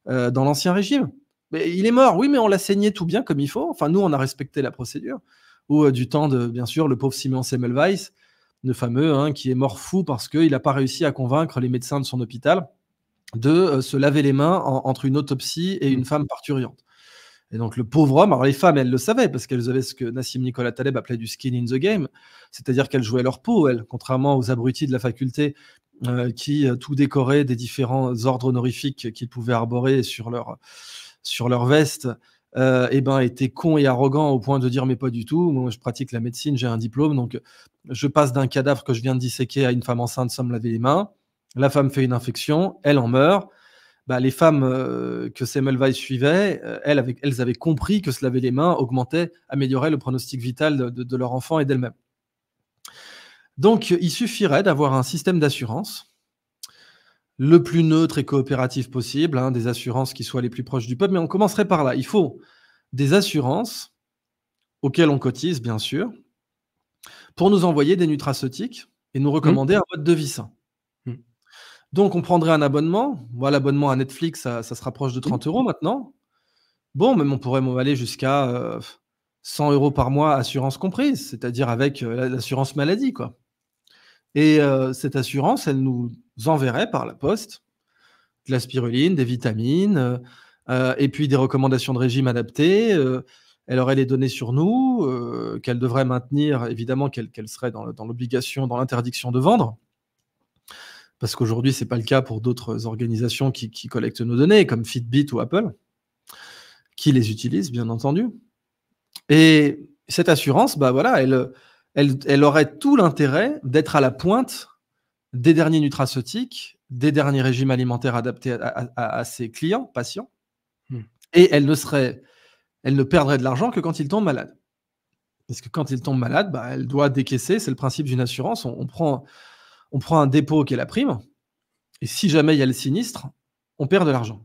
dans l'Ancien Régime. Mais il est mort, oui, mais on l'a saigné tout bien comme il faut. Enfin, nous, on a respecté la procédure. Ou du temps de, bien sûr, le pauvre Simon Semmelweis, le fameux, qui est mort fou parce qu'il n'a pas réussi à convaincre les médecins de son hôpital de se laver les mains entre une autopsie et une femme parturiente. Et donc le pauvre homme, alors les femmes, elles le savaient, parce qu'elles avaient ce que Nassim Nicolas Taleb appelait du skin in the game, c'est-à-dire qu'elles jouaient leur peau, elles, contrairement aux abrutis de la faculté qui tout décoraient des différents ordres honorifiques qu'ils pouvaient arborer sur leur veste, étaient cons et arrogants au point de dire mais pas du tout, moi je pratique la médecine, j'ai un diplôme, donc je passe d'un cadavre que je viens de disséquer à une femme enceinte sans me laver les mains, la femme fait une infection, elle en meurt. Les femmes que Semmelweis suivait, elles avaient compris que se laver les mains augmentait, améliorait le pronostic vital de leur enfant et d'elles-mêmes. Donc, il suffirait d'avoir un système d'assurance le plus neutre et coopératif possible, des assurances qui soient les plus proches du peuple, mais on commencerait par là. Il faut des assurances auxquelles on cotise, bien sûr, pour nous envoyer des nutraceutiques et nous recommander un mode de vie sain. Donc, on prendrait un abonnement. Voilà, l'abonnement à Netflix, ça se rapproche de 30 € maintenant. Bon, même on pourrait aller jusqu'à 100 € par mois, assurance comprise, c'est-à-dire avec l'assurance maladie, quoi. Et cette assurance, elle nous enverrait par la poste de la spiruline, des vitamines, et puis des recommandations de régime adaptées. Elle aurait les données sur nous, qu'elle devrait maintenir, évidemment, qu'elle serait dans l'obligation, dans l'interdiction de vendre. Parce qu'aujourd'hui, ce n'est pas le cas pour d'autres organisations qui collectent nos données, comme Fitbit ou Apple, qui les utilisent, bien entendu. Et cette assurance, elle aurait tout l'intérêt d'être à la pointe des derniers nutraceutiques, des derniers régimes alimentaires adaptés à ses clients, patients. Et elle ne perdrait de l'argent que quand ils tombent malades. Parce que quand ils tombent malades, elle doit décaisser, c'est le principe d'une assurance. On prend un dépôt qui est la prime, et si jamais il y a le sinistre, on perd de l'argent.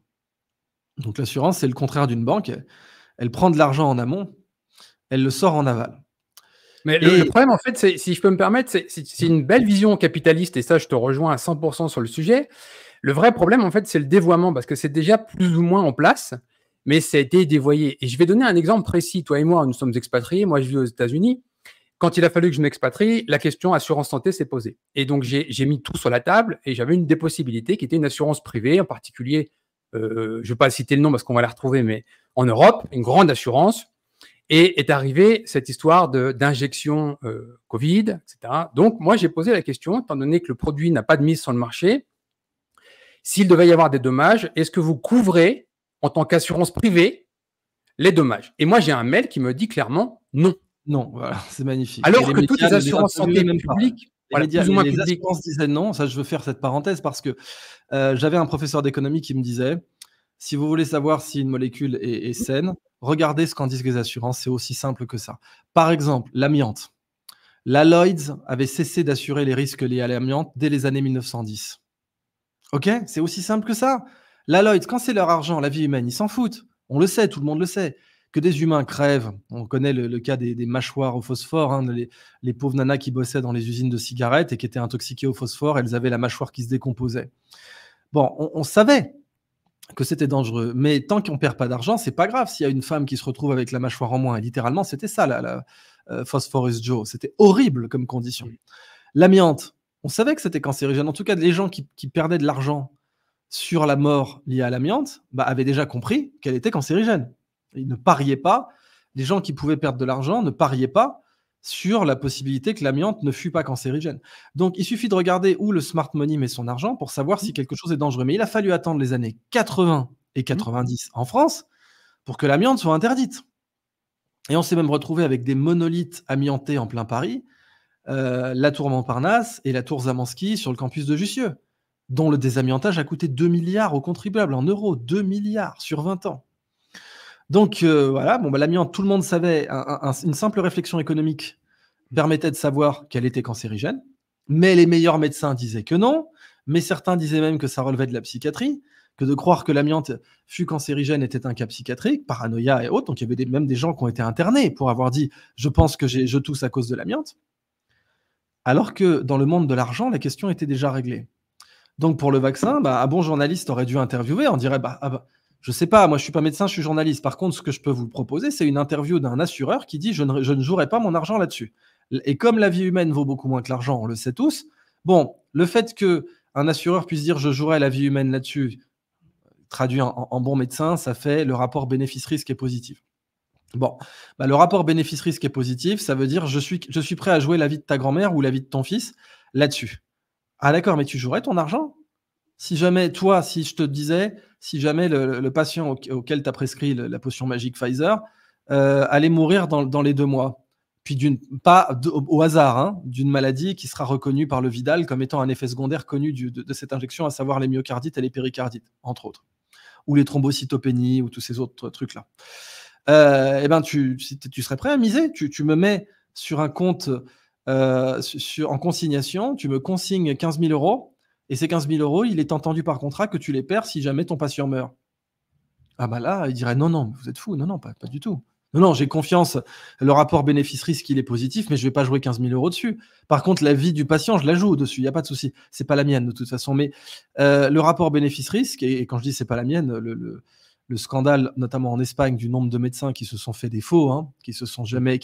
Donc l'assurance, c'est le contraire d'une banque. Elle prend de l'argent en amont, elle le sort en aval. Mais le problème, en fait, si je peux me permettre, c'est une belle vision capitaliste, et ça, je te rejoins à 100% sur le sujet. Le vrai problème, en fait, c'est le dévoiement, parce que c'est déjà plus ou moins en place, mais ça a été dévoyé. Et je vais donner un exemple précis. Toi et moi, nous sommes expatriés. Moi, je vis aux États-Unis. Quand il a fallu que je m'expatrie, la question assurance santé s'est posée. Et donc, j'ai mis tout sur la table et j'avais une des possibilités qui était une assurance privée, en particulier, je ne vais pas citer le nom parce qu'on va la retrouver, mais en Europe, une grande assurance. Et est arrivée cette histoire d'injection Covid, etc. Donc, moi, j'ai posé la question, étant donné que le produit n'a pas de mise sur le marché, s'il devait y avoir des dommages, est-ce que vous couvrez, en tant qu'assurance privée, les dommages? Et moi, j'ai un mail qui me dit clairement non. Non, voilà, c'est magnifique. Alors que toutes les assurances santé publiques, les assurances disaient non. Ça, je veux faire cette parenthèse parce que j'avais un professeur d'économie qui me disait, si vous voulez savoir si une molécule est saine, regardez ce qu'en disent les assurances, c'est aussi simple que ça. Par exemple, l'amiante. La Lloyds avait cessé d'assurer les risques liés à l'amiante dès les années 1910. Ok, c'est aussi simple que ça. La Lloyds, quand c'est leur argent, la vie humaine, ils s'en foutent. On le sait, tout le monde le sait. Que des humains crèvent. On connaît le cas des mâchoires au phosphore, les pauvres nanas qui bossaient dans les usines de cigarettes et qui étaient intoxiquées au phosphore, elles avaient la mâchoire qui se décomposait. Bon, on savait que c'était dangereux, mais tant qu'on ne perd pas d'argent, c'est pas grave s'il y a une femme qui se retrouve avec la mâchoire en moins. Et littéralement, c'était ça, la Phosphorus Joe. C'était horrible comme condition. L'amiante, on savait que c'était cancérigène. En tout cas, les gens qui perdaient de l'argent sur la mort liée à l'amiante avaient déjà compris qu'elle était cancérigène. Ils ne pariaient pas, les gens qui pouvaient perdre de l'argent ne pariaient pas sur la possibilité que l'amiante ne fût pas cancérigène. Donc, il suffit de regarder où le smart money met son argent pour savoir si quelque chose est dangereux. Mais il a fallu attendre les années 80 et 90 en France pour que l'amiante soit interdite. Et on s'est même retrouvé avec des monolithes amiantés en plein Paris, la tour Montparnasse et la tour Zamansky sur le campus de Jussieu. dont le désamiantage a coûté 2 milliards aux contribuables en euros, 2 milliards sur 20 ans. Donc voilà, l'amiante, tout le monde savait, une simple réflexion économique permettait de savoir qu'elle était cancérigène, mais les meilleurs médecins disaient que non, mais certains disaient même que ça relevait de la psychiatrie, que de croire que l'amiante fût cancérigène était un cas psychiatrique, paranoïa et autres. Donc il y avait même des gens qui ont été internés pour avoir dit « je pense que je tousse à cause de l'amiante », alors que dans le monde de l'argent, la question était déjà réglée. Donc pour le vaccin, un bon journaliste aurait dû interviewer, on dirait je sais pas, moi je suis pas médecin, je suis journaliste. Par contre, ce que je peux vous proposer, c'est une interview d'un assureur qui dit je ne jouerai pas mon argent là-dessus. Et comme la vie humaine vaut beaucoup moins que l'argent, on le sait tous. Bon, le fait que un assureur puisse dire je jouerai la vie humaine là-dessus, traduit en bon médecin, ça fait le rapport bénéfice-risque est positif. Bon, le rapport bénéfice-risque est positif, ça veut dire je suis prêt à jouer la vie de ta grand-mère ou la vie de ton fils là-dessus. Ah d'accord, mais tu jouerais ton argent? Si jamais, toi, si je te disais, si jamais le patient auquel tu as prescrit la potion magique Pfizer allait mourir dans les 2 mois, puis au hasard, hein, d'une maladie qui sera reconnue par le Vidal comme étant un effet secondaire connu de cette injection, à savoir les myocardites et les péricardites, entre autres, ou les thrombocytopénies, ou tous ces autres trucs-là. Tu serais prêt à miser? Tu me mets sur un compte en consignation, tu me consignes 15 000 €, et ces 15 000 €, il est entendu par contrat que tu les perds si jamais ton patient meurt. Ah là, il dirait non, vous êtes fous, non, pas du tout. Non, j'ai confiance, le rapport bénéfice-risque, il est positif, mais je ne vais pas jouer 15 000 € dessus. Par contre, la vie du patient, je la joue dessus, il n'y a pas de souci. C'est pas la mienne de toute façon, mais le rapport bénéfice-risque, et quand je dis c'est pas la mienne, le scandale, notamment en Espagne, du nombre de médecins qui se sont fait des faux, hein, qui se sont jamais,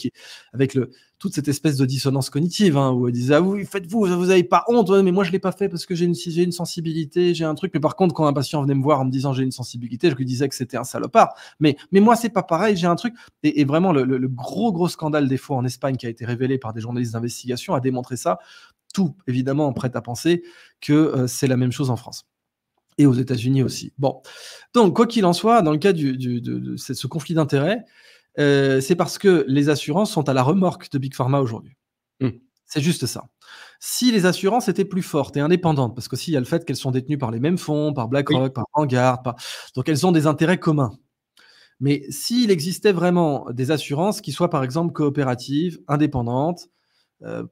avec toute cette espèce de dissonance cognitive, hein, où ils disaient ah oui, faites-vous n'avez pas honte, ouais, mais moi je l'ai pas fait parce que j'ai une sensibilité, j'ai un truc. Mais par contre, quand un patient venait me voir en me disant j'ai une sensibilité, je lui disais que c'était un salopard. Mais moi c'est pas pareil, j'ai un truc. Et vraiment le gros scandale des faux en Espagne qui a été révélé par des journalistes d'investigation a démontré ça. Tout évidemment prête à penser que c'est la même chose en France. Et aux États-Unis aussi. Bon, donc quoi qu'il en soit, dans le cas de ce conflit d'intérêts, c'est parce que les assurances sont à la remorque de Big Pharma aujourd'hui. C'est juste ça. Si les assurances étaient plus fortes et indépendantes, parce qu'aussi il y a le fait qu'elles sont détenues par les mêmes fonds, par BlackRock, par Vanguard, donc elles ont des intérêts communs. Mais s'il existait vraiment des assurances qui soient par exemple coopératives, indépendantes,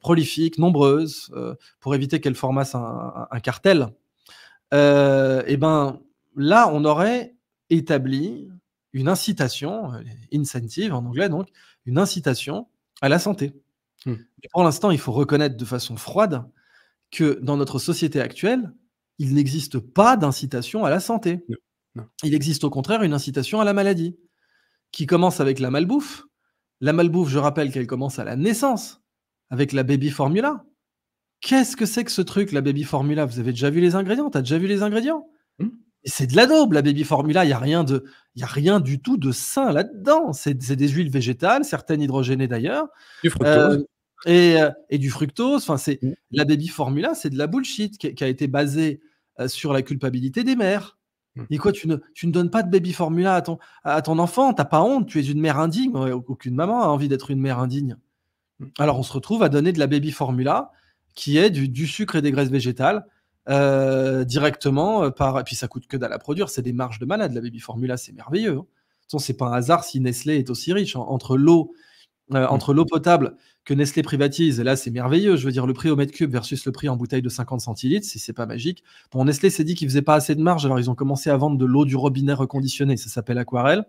prolifiques, nombreuses, pour éviter qu'elles formassent un cartel, là, on aurait établi une incitation, incentive en anglais, donc une incitation à la santé. Pour l'instant, il faut reconnaître de façon froide que dans notre société actuelle, il n'existe pas d'incitation à la santé. Non. Il existe au contraire une incitation à la maladie, qui commence avec la malbouffe. La malbouffe, je rappelle qu'elle commence à la naissance, avec la baby formula. Qu'est-ce que c'est que ce truc, la baby formula? Vous avez déjà vu les ingrédients? T'as déjà vu les ingrédients? Et c'est de la daube, la baby formula. Il y a rien du tout de sain là-dedans. C'est des huiles végétales, certaines hydrogénées d'ailleurs. Du fructose. Et du fructose. Enfin, la baby formula, c'est de la bullshit qui a été basée sur la culpabilité des mères. Et quoi, tu ne donnes pas de baby formula à ton enfant? T'as pas honte? Tu es une mère indigne. Aucune maman a envie d'être une mère indigne. Alors, on se retrouve à donner de la baby formula qui est du sucre et des graisses végétales directement et puis ça coûte que dalle à produire, c'est des marges de malade. La baby formula, c'est merveilleux. De toute façon, c'est pas un hasard si Nestlé est aussi riche. Entre l'eau potable que Nestlé privatise, et là c'est merveilleux, je veux dire le prix au mètre cube versus le prix en bouteille de 50 centilitres, si c'est pas magique. Bon, Nestlé s'est dit qu'ils faisaient pas assez de marge, alors ils ont commencé à vendre de l'eau du robinet reconditionnée, ça s'appelle Aquarelle.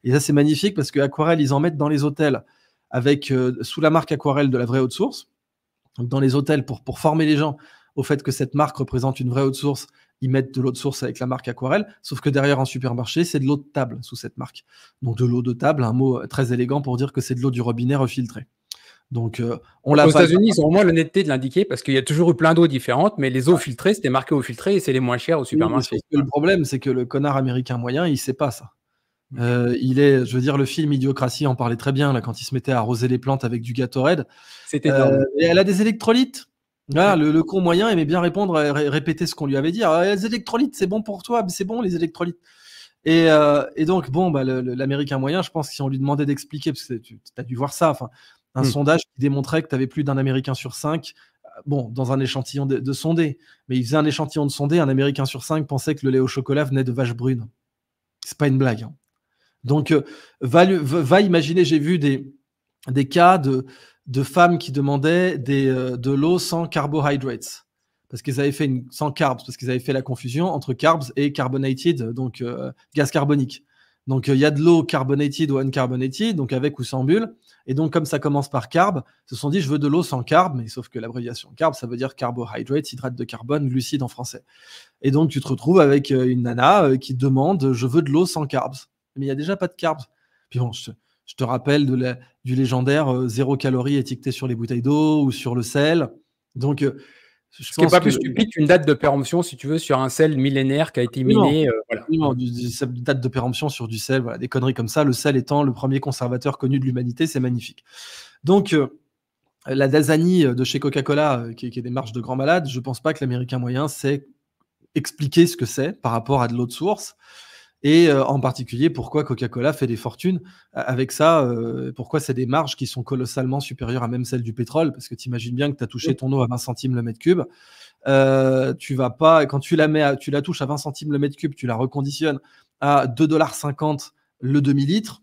Et ça c'est magnifique parce que Aquarelle, ils en mettent dans les hôtels avec sous la marque Aquarelle de la vraie haute source. Donc dans les hôtels, pour former les gens au fait que cette marque représente une vraie haute source, ils mettent de l'eau de source avec la marque Aquarelle, sauf que derrière en supermarché, c'est de l'eau de table sous cette marque. Donc de l'eau de table, un mot très élégant pour dire que c'est de l'eau du robinet refiltrée. Donc aux États-Unis, ils ont au moins l'honnêteté de l'indiquer parce qu'il y a toujours eu plein d'eaux différentes, mais les eaux filtrées, c'était marqué eau filtrée et c'est les moins chères au supermarché. Le problème, c'est que le connard américain moyen, il sait pas ça. Je veux dire, le film Idiocratie en parlait très bien là, quand il se mettait à arroser les plantes avec du Gatorade. C'était et elle a des électrolytes. Là, le con moyen aimait bien répondre, répéter ce qu'on lui avait dit. Ah, les électrolytes, c'est bon pour toi, c'est bon les électrolytes. Et donc, bon, l'américain moyen, je pense que si on lui demandait d'expliquer, parce que tu as dû voir ça, un sondage qui démontrait que tu avais plus d'un Américain sur 5 bon, dans un échantillon de sondés, mais il faisait un échantillon de sondés, un Américain sur 5 pensait que le lait au chocolat venait de vaches brunes. C'est pas une blague, hein. Donc, va imaginer, j'ai vu des cas de femmes qui demandaient de l'eau sans carbohydrates. Parce qu'ils avaient fait sans carbs, parce qu'ils avaient fait la confusion entre carbs et carbonated, donc gaz carbonique. Donc il y a de l'eau carbonated ou uncarbonated, donc avec ou sans bulle. Et donc comme ça commence par carb, ils se sont dit je veux de l'eau sans carb, mais sauf que l'abréviation carb, ça veut dire carbohydrates, hydrate de carbone, glucides en français. Et donc tu te retrouves avec une nana qui demande je veux de l'eau sans carbs. Mais il n'y a déjà pas de carbs. Puis bon, je te rappelle du légendaire 0 calories étiqueté sur les bouteilles d'eau ou sur le sel. Donc ce qui n'est pas plus stupide qu'une date de péremption, si tu veux, sur un sel millénaire qui a été miné. Voilà. Date de péremption sur du sel, voilà, des conneries comme ça. Le sel étant le premier conservateur connu de l'humanité, c'est magnifique. Donc, la Dasani de chez Coca-Cola, qui est des marges de grands malades, je ne pense pas que l'américain moyen sait expliquer ce que c'est par rapport à de l'eau de source. Et en particulier, pourquoi Coca-Cola fait des fortunes avec ça, pourquoi c'est des marges qui sont colossalement supérieures à même celles du pétrole, parce que tu imagines bien que tu as touché ton eau à 20 centimes le mètre cube. Tu vas pas, quand tu la touches à 20 centimes le mètre cube, tu la reconditionnes à 2,50 $ le demi-litre,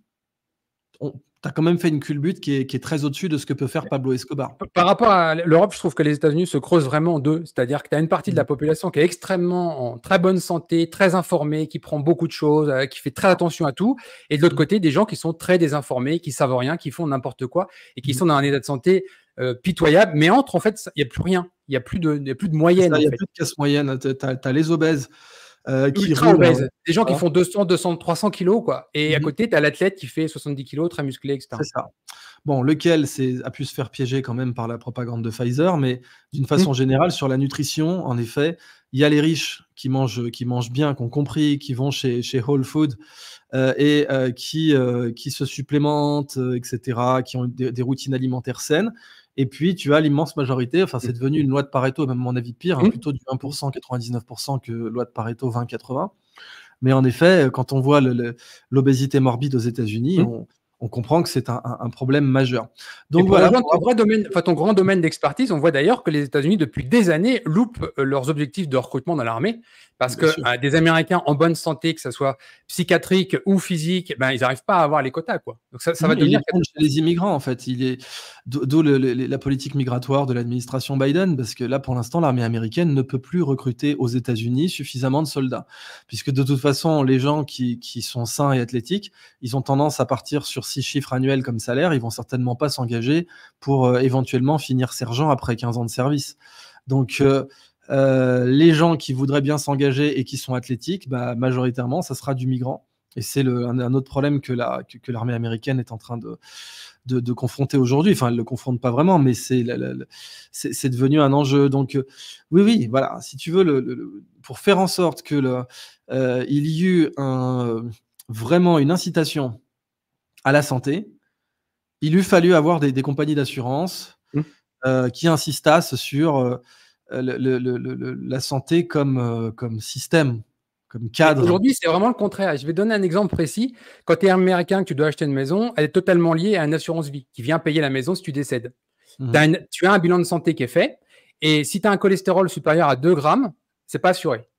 tu as quand même fait une culbute qui est très au-dessus de ce que peut faire Pablo Escobar. Par rapport à l'Europe, je trouve que les États-Unis se creusent vraiment en deux. C'est-à-dire que tu as une partie de la population qui est extrêmement en très bonne santé, très informée, qui prend beaucoup de choses, qui fait très attention à tout. Et de l'autre côté, des gens qui sont très désinformés, qui savent rien, qui font n'importe quoi et qui sont dans un état de santé pitoyable. Mais entre, en fait, il n'y a plus rien. Il n'y a plus de moyenne. Il n'y a plus de classe moyenne. Tu as les obèses. Qui roulent, des gens qui font 200, 200, 300 kilos, quoi. Et à côté, tu as l'athlète qui fait 70 kilos, très musclé, etc. C'est ça. Bon, lequel a pu se faire piéger quand même par la propagande de Pfizer, mais d'une façon générale, sur la nutrition, en effet, il y a les riches qui mangent bien, qui ont compris, qui vont chez Whole Food et qui se supplémentent, etc., qui ont des routines alimentaires saines. Et puis, tu as l'immense majorité, enfin, c'est devenu une loi de Pareto, même à mon avis pire, plutôt du 1%, 99% que loi de Pareto 20-80. Mais en effet, quand on voit l'obésité morbide aux États-Unis, on comprend que c'est un problème majeur. Donc voilà. Ton grand domaine d'expertise, on voit d'ailleurs que les États-Unis, depuis des années, loupent leurs objectifs de recrutement dans l'armée parce que des Américains en bonne santé, que ce soit psychiatrique ou physique, ils n'arrivent pas à avoir les quotas, quoi. Donc ça va devenir les immigrants, en fait. D'où la politique migratoire de l'administration Biden, parce que là, pour l'instant, l'armée américaine ne peut plus recruter aux États-Unis suffisamment de soldats, puisque de toute façon, les gens qui sont sains et athlétiques, ils ont tendance à partir sur 6 chiffres annuels comme salaire. Ils vont certainement pas s'engager pour éventuellement finir sergent après 15 ans de service. Donc, les gens qui voudraient bien s'engager et qui sont athlétiques, majoritairement, ça sera du migrant. Et c'est un autre problème que l'armée américaine est en train de confronter aujourd'hui. Enfin, elle ne le confronte pas vraiment, mais c'est devenu un enjeu. Donc, oui, voilà. Si tu veux, pour faire en sorte que il y eut vraiment une incitation à la santé, il eût fallu avoir des compagnies d'assurance qui insistassent sur la santé comme système, comme cadre. Aujourd'hui, c'est vraiment le contraire. Je vais donner un exemple précis. Quand tu es américain, que tu dois acheter une maison, elle est totalement liée à une assurance vie qui vient payer la maison si tu décèdes. Tu as un bilan de santé qui est fait, et si tu as un cholestérol supérieur à 2 grammes, c'est pas assuré.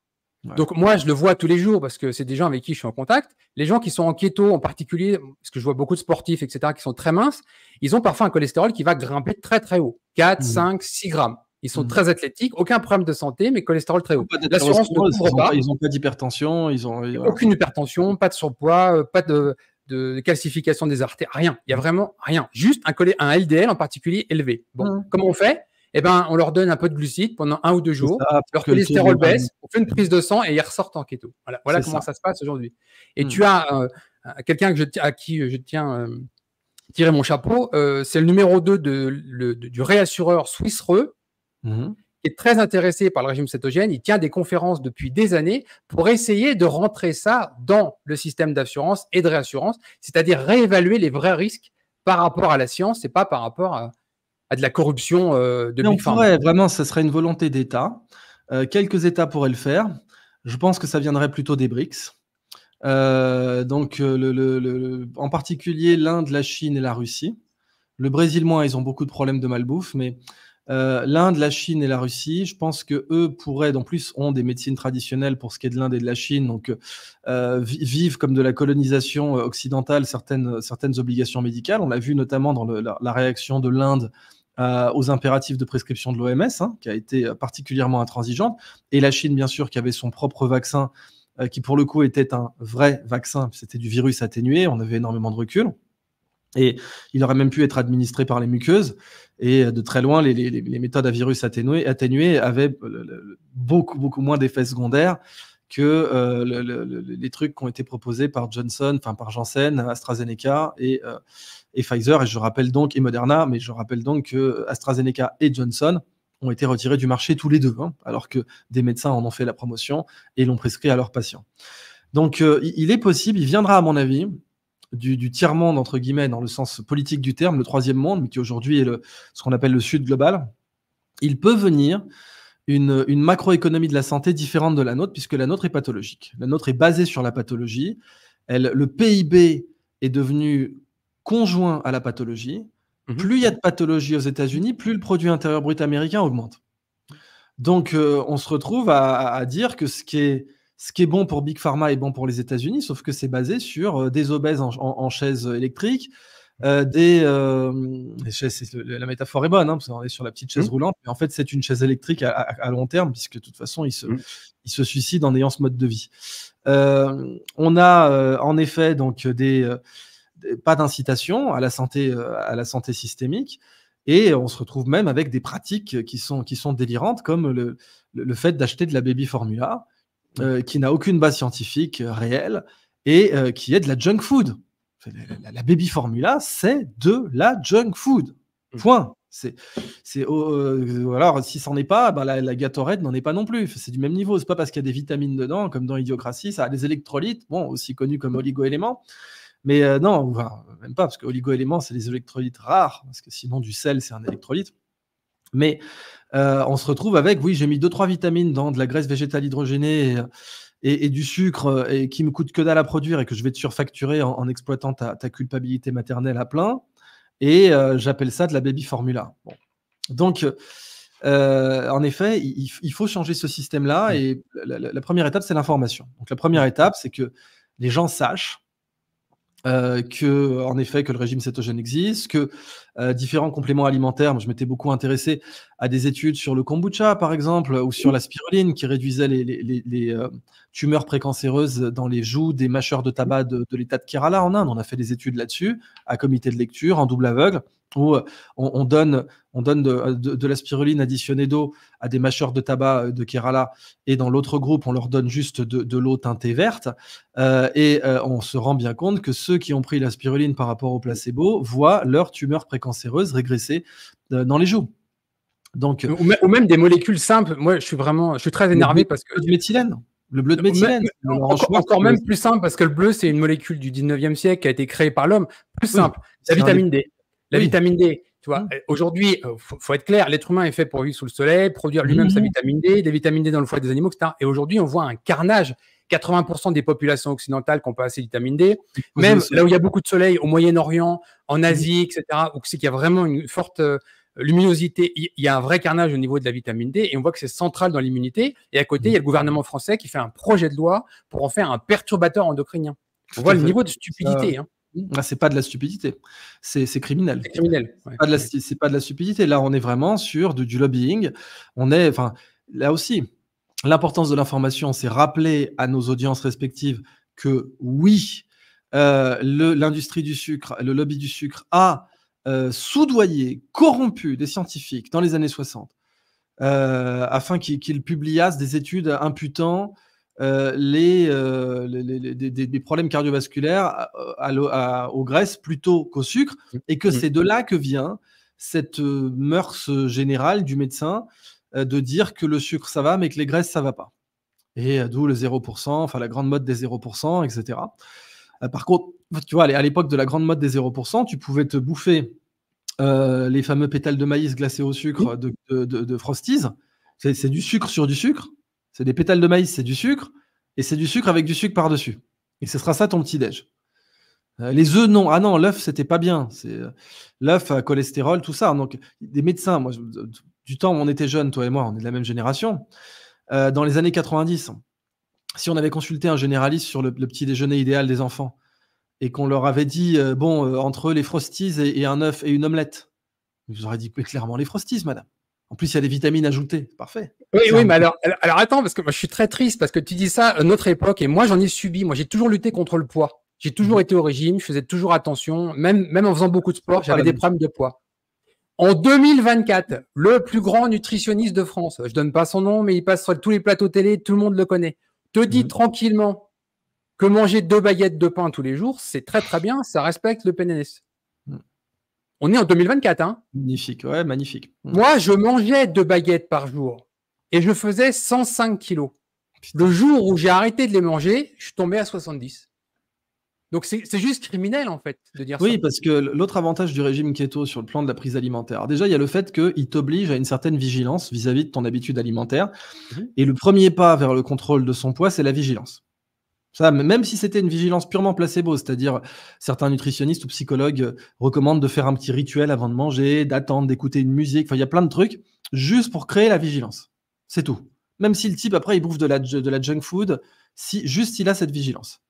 Ouais. Donc moi, je le vois tous les jours parce que c'est des gens avec qui je suis en contact. Les gens qui sont en keto en particulier, parce que je vois beaucoup de sportifs, etc., qui sont très minces, ils ont parfois un cholestérol qui va grimper très très haut, 4, 5, 6 grammes. Ils sont très athlétiques, aucun problème de santé, mais cholestérol très haut. L'assurance ne couvre pas. Ils n'ont pas d'hypertension. Aucune hypertension, pas de surpoids, pas de calcification des artères, rien. Il n'y a vraiment rien. Juste un LDL en particulier élevé. Bon, comment on fait ? On leur donne un peu de glucides pendant 1 ou 2 jours. Leur cholestérol baisse, on fait une prise de sang et ils ressortent en keto. Voilà comment ça se passe aujourd'hui. Et tu as quelqu'un à qui je tiens tirer mon chapeau, c'est le numéro 2 du réassureur Swiss Re, qui est très intéressé par le régime cétogène. Il tient des conférences depuis des années pour essayer de rentrer ça dans le système d'assurance et de réassurance, c'est-à-dire réévaluer les vrais risques par rapport à la science et pas par rapport à de la corruption de Big Pharma. Vraiment, ce serait une volonté d'État. Quelques États pourraient le faire. Je pense que ça viendrait plutôt des BRICS. Donc, en particulier l'Inde, la Chine et la Russie. Le Brésil, moins, ils ont beaucoup de problèmes de malbouffe, mais L'Inde, la Chine et la Russie, je pense qu'eux pourraient, en plus, ont des médecines traditionnelles pour ce qui est de l'Inde et de la Chine, donc vivent comme de la colonisation occidentale certaines obligations médicales. On l'a vu notamment dans la réaction de l'Inde aux impératifs de prescription de l'OMS, hein, qui a été particulièrement intransigeante, et la Chine, bien sûr, qui avait son propre vaccin, qui pour le coup était un vrai vaccin, c'était du virus atténué, on avait énormément de recul, et il aurait même pu être administré par les muqueuses, et de très loin, les méthodes à virus atténué avaient beaucoup moins d'effets secondaires que les trucs qui ont été proposés par Janssen, AstraZeneca et Pfizer, et je rappelle donc, et Moderna, mais je rappelle donc que AstraZeneca et Johnson ont été retirés du marché tous les deux, hein, alors que des médecins en ont fait la promotion et l'ont prescrit à leurs patients. Donc il est possible, il viendra à mon avis, du tiers-monde, entre guillemets, dans le sens politique du terme, le troisième monde, mais qui aujourd'hui est ce qu'on appelle le Sud global. Il peut venir une macroéconomie de la santé différente de la nôtre, puisque la nôtre est pathologique. La nôtre est basée sur la pathologie. Le PIB est devenu conjoint à la pathologie. Plus il y a de pathologie aux États-Unis, plus le produit intérieur brut américain augmente. Donc, on se retrouve à dire que ce qui est bon pour Big Pharma est bon pour les États-Unis, sauf que c'est basé sur des obèses en chaise électrique, la métaphore est bonne, hein, parce qu'on est sur la petite chaise roulante, mais en fait, c'est une chaise électrique à long terme, puisque de toute façon, il se suicide en ayant ce mode de vie. On a en effet donc pas d'incitation à la santé systémique, et on se retrouve même avec des pratiques qui sont délirantes, comme le fait d'acheter de la baby formula, qui n'a aucune base scientifique réelle, et qui est de la junk food. La baby formula, c'est de la junk food. Point. Alors, si c'en est pas, la Gatorade n'en est pas non plus. C'est du même niveau. C'est pas parce qu'il y a des vitamines dedans, comme dans Idiocratie, ça a des électrolytes, bon, aussi connus comme oligo-éléments. Mais non, même pas, parce que oligo-éléments, c'est des électrolytes rares, parce que sinon, du sel, c'est un électrolyte. Mais on se retrouve avec, oui, j'ai mis 2-3 vitamines dans de la graisse végétale hydrogénée et du sucre, et qui me coûte que dalle à produire, et que je vais te surfacturer en exploitant ta culpabilité maternelle à plein, et j'appelle ça de la baby formula. Bon. Donc, en effet, il faut changer ce système-là, et la première étape, c'est l'information. Donc la première étape, c'est que les gens sachent en effet, que le régime cétogène existe, que différents compléments alimentaires. Moi, je m'étais beaucoup intéressé à des études sur le kombucha, par exemple, ou sur la spiruline, qui réduisait les tumeurs précancéreuses dans les joues des mâcheurs de tabac de l'État de Kerala en Inde. On a fait des études là-dessus, à comité de lecture, en double aveugle, où on donne de la spiruline additionnée d'eau à des mâcheurs de tabac de Kerala, et dans l'autre groupe, on leur donne juste de l'eau teintée verte, et on se rend bien compte que ceux qui ont pris la spiruline par rapport au placebo voient leur tumeur précancéreuse régresser dans les joues. Donc, ou même des molécules simples. Moi, je suis très énervé parce que... Le bleu de méthylène. Encore même plus simple, parce que le bleu, c'est une molécule du 19e siècle qui a été créée par l'homme. Plus simple, la vitamine D. La vitamine D, tu vois, aujourd'hui, faut être clair, l'être humain est fait pour vivre sous le soleil, produire lui-même sa vitamine D, des vitamines D dans le foie des animaux, etc. Et aujourd'hui, on voit un carnage. 80% des populations occidentales qui n'ont pas assez de vitamine D, même là où il y a beaucoup de soleil, au Moyen-Orient, en Asie, etc., où c'est qu'il y a vraiment une forte luminosité, il y a un vrai carnage au niveau de la vitamine D, et on voit que c'est central dans l'immunité. Et à côté, il y a le gouvernement français qui fait un projet de loi pour en faire un perturbateur endocrinien. On voit le niveau de stupidité. C'est pas de la stupidité, c'est criminel. C'est criminel. Ouais. C'est pas de la stupidité. Là, on est vraiment sur du lobbying. Là aussi, l'importance de l'information, c'est rappeler à nos audiences respectives que oui, l'industrie du sucre, le lobby du sucre a soudoyé, corrompu des scientifiques dans les années 60, afin qu'ils publiassent des études imputant des problèmes cardiovasculaires aux graisses plutôt qu'au sucre, et que c'est de là que vient cette mœurs générale du médecin de dire que le sucre ça va, mais que les graisses ça va pas. Et d'où le 0%, enfin la grande mode des 0%, etc. Par contre, tu vois, à l'époque de la grande mode des 0%, tu pouvais te bouffer les fameux pétales de maïs glacés au sucre de Frosties. C'est du sucre sur du sucre. C'est des pétales de maïs, c'est du sucre, et c'est du sucre avec du sucre par-dessus. Et ce sera ça ton petit-déj. Les œufs, non. Ah non, l'œuf, c'était pas bien. C'est l'œuf à cholestérol, tout ça. Donc, des médecins, moi, du temps où on était jeunes, toi et moi, on est de la même génération. Dans les années 90, si on avait consulté un généraliste sur le petit déjeuner idéal des enfants et qu'on leur avait dit, entre les Frosties et un œuf et une omelette, ils vous auraient dit clairement les Frosties, madame. En plus, il y a des vitamines ajoutées. Parfait. Oui, mais alors attends, parce que moi je suis très triste parce que tu dis ça à notre époque et moi j'en ai subi. Moi j'ai toujours lutté contre le poids. J'ai toujours été au régime, je faisais toujours attention, même en faisant beaucoup de sport, j'avais des problèmes de poids. En 2024, le plus grand nutritionniste de France, je donne pas son nom, mais il passe sur tous les plateaux télé, tout le monde le connaît, te dit tranquillement que manger 2 baguettes de pain tous les jours, c'est très très bien, ça respecte le PNNS. On est en 2024, hein. Magnifique, ouais, magnifique. Moi, je mangeais 2 baguettes par jour et je faisais 105 kilos. Le jour où j'ai arrêté de les manger, je suis tombé à 70. Donc, c'est juste criminel, en fait, de dire ça. Oui, parce que l'autre avantage du régime keto sur le plan de la prise alimentaire, alors déjà, il y a le fait qu'il t'oblige à une certaine vigilance vis-à-vis de ton habitude alimentaire. Et le premier pas vers le contrôle de son poids, c'est la vigilance. Ça, même si c'était une vigilance purement placebo, c'est-à-dire certains nutritionnistes ou psychologues recommandent de faire un petit rituel avant de manger, d'attendre, d'écouter une musique, enfin, il y a plein de trucs, juste pour créer la vigilance. C'est tout. Même si le type, après, il bouffe de la junk food, juste il a cette vigilance.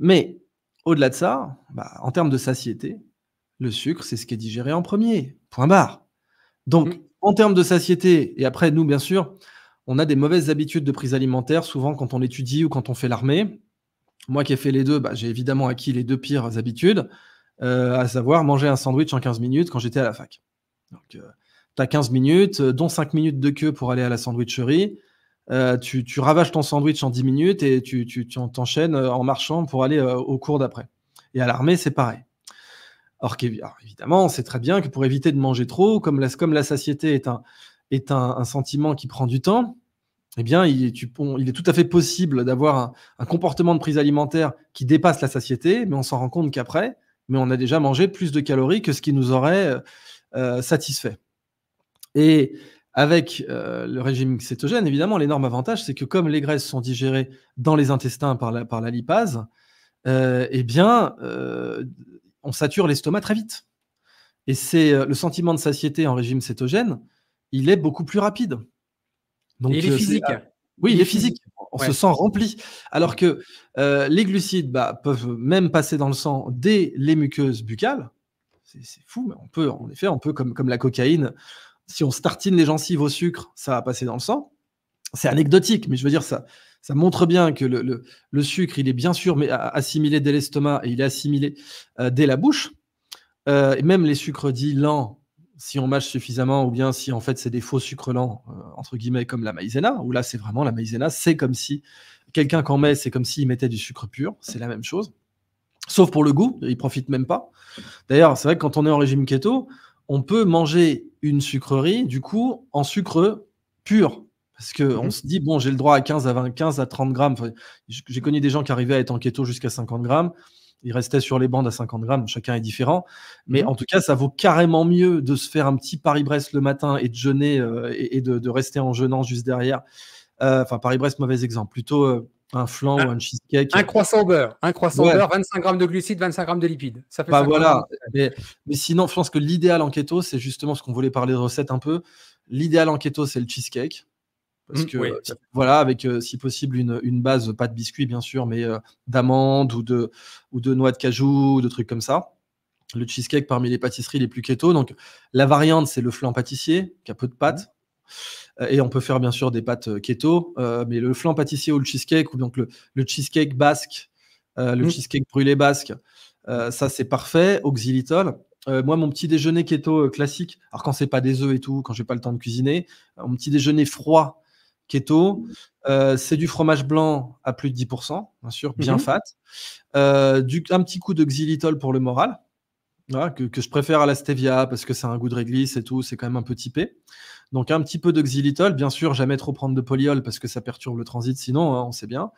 Mais au-delà de ça, en termes de satiété, le sucre, c'est ce qui est digéré en premier. Point barre. Donc, en termes de satiété, et après, nous, bien sûr, on a des mauvaises habitudes de prise alimentaire, souvent quand on étudie ou quand on fait l'armée. Moi qui ai fait les deux, j'ai évidemment acquis les 2 pires habitudes, à savoir manger un sandwich en 15 minutes quand j'étais à la fac. Donc, tu as 15 minutes, dont 5 minutes de queue pour aller à la sandwicherie. Tu ravages ton sandwich en 10 minutes et tu t'enchaînes en marchant pour aller au cours d'après. Et à l'armée, c'est pareil. Alors évidemment, on sait très bien que pour éviter de manger trop, comme la satiété est un sentiment qui prend du temps, eh bien, il est tout à fait possible d'avoir un comportement de prise alimentaire qui dépasse la satiété, mais on s'en rend compte qu'après, on a déjà mangé plus de calories que ce qui nous aurait satisfait. Et avec le régime cétogène, évidemment, l'énorme avantage, c'est que comme les graisses sont digérées dans les intestins par la lipase, on sature l'estomac très vite. Et c'est le sentiment de satiété en régime cétogène, il est beaucoup plus rapide. Donc, et il est physique. Oui, il est physique. On se sent rempli. Alors que les glucides peuvent même passer dans le sang dès les muqueuses buccales. C'est fou, mais on peut comme la cocaïne, si on se tartine les gencives au sucre, ça va passer dans le sang. C'est anecdotique, mais je veux dire, ça montre bien que le sucre, il est bien sûr assimilé dès l'estomac et il est assimilé dès la bouche. Et même les sucres dits lents, si on mâche suffisamment, ou bien si en fait c'est des faux sucres lents, entre guillemets, comme la maïzena, où là c'est vraiment la maïzena, c'est comme si quelqu'un qu'en met, c'est comme s'il mettait du sucre pur, c'est la même chose. Sauf pour le goût, il profite même pas. D'ailleurs, c'est vrai que quand on est en régime keto, on peut manger une sucrerie, du coup, en sucre pur. Parce qu'on se dit, bon, j'ai le droit à 15 à 30 grammes. Enfin, j'ai connu des gens qui arrivaient à être en keto jusqu'à 50 grammes. Ils restaient sur les bandes à 50 grammes. Chacun est différent. Mais en tout cas, ça vaut carrément mieux de se faire un petit Paris-Brest le matin et de jeûner et de rester en jeûnant juste derrière. Enfin, Paris-Brest, mauvais exemple. Plutôt un flan ou un cheesecake. Un croissant au beurre. Un croissant au beurre, 25 grammes de glucides, 25 grammes de lipides. Ça fait voilà. Mais sinon, je pense que l'idéal en keto, c'est justement ce qu'on voulait parler de recettes un peu. L'idéal en keto, c'est le cheesecake. Parce que, voilà, avec si possible une base, pas de biscuit bien sûr, mais d'amandes ou de noix de cajou, de trucs comme ça. Le cheesecake parmi les pâtisseries les plus keto. Donc la variante, c'est le flan pâtissier, qui a peu de pâtes. Et on peut faire bien sûr des pâtes keto, mais le flan pâtissier ou le cheesecake, ou donc le cheesecake basque, le cheesecake brûlé basque, ça c'est parfait, au xylitol. Moi, mon petit déjeuner keto classique, alors quand c'est pas des œufs et tout, quand j'ai pas le temps de cuisiner, mon petit déjeuner froid keto, c'est du fromage blanc à plus de 10%, bien sûr, bien fat, un petit coup de xylitol pour le moral, voilà, que je préfère à la stevia parce que c'est un goût de réglisse et tout, c'est quand même un peu typé. Donc un petit peu de xylitol, bien sûr, jamais trop prendre de polyol parce que ça perturbe le transit, sinon, on sait bien.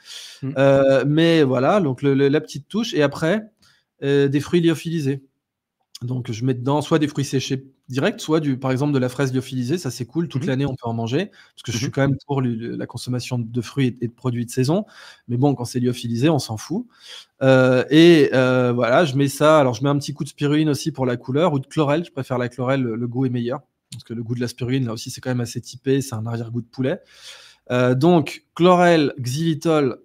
Mais voilà, donc la petite touche. Et après, des fruits lyophilisés. Donc je mets dedans soit des fruits séchés directs, soit par exemple de la fraise lyophilisée, ça c'est cool, toute l'année on peut en manger, parce que je suis quand même pour la consommation de fruits et de produits de saison, mais bon, quand c'est lyophilisé, on s'en fout. Voilà, je mets ça, alors je mets un petit coup de spiruline aussi pour la couleur, ou de chlorelle, je préfère la chlorelle, le goût est meilleur. parce que le goût de la spiruline, là aussi, c'est quand même assez typé, c'est un arrière-goût de poulet. Donc, chlorelle, xylitol,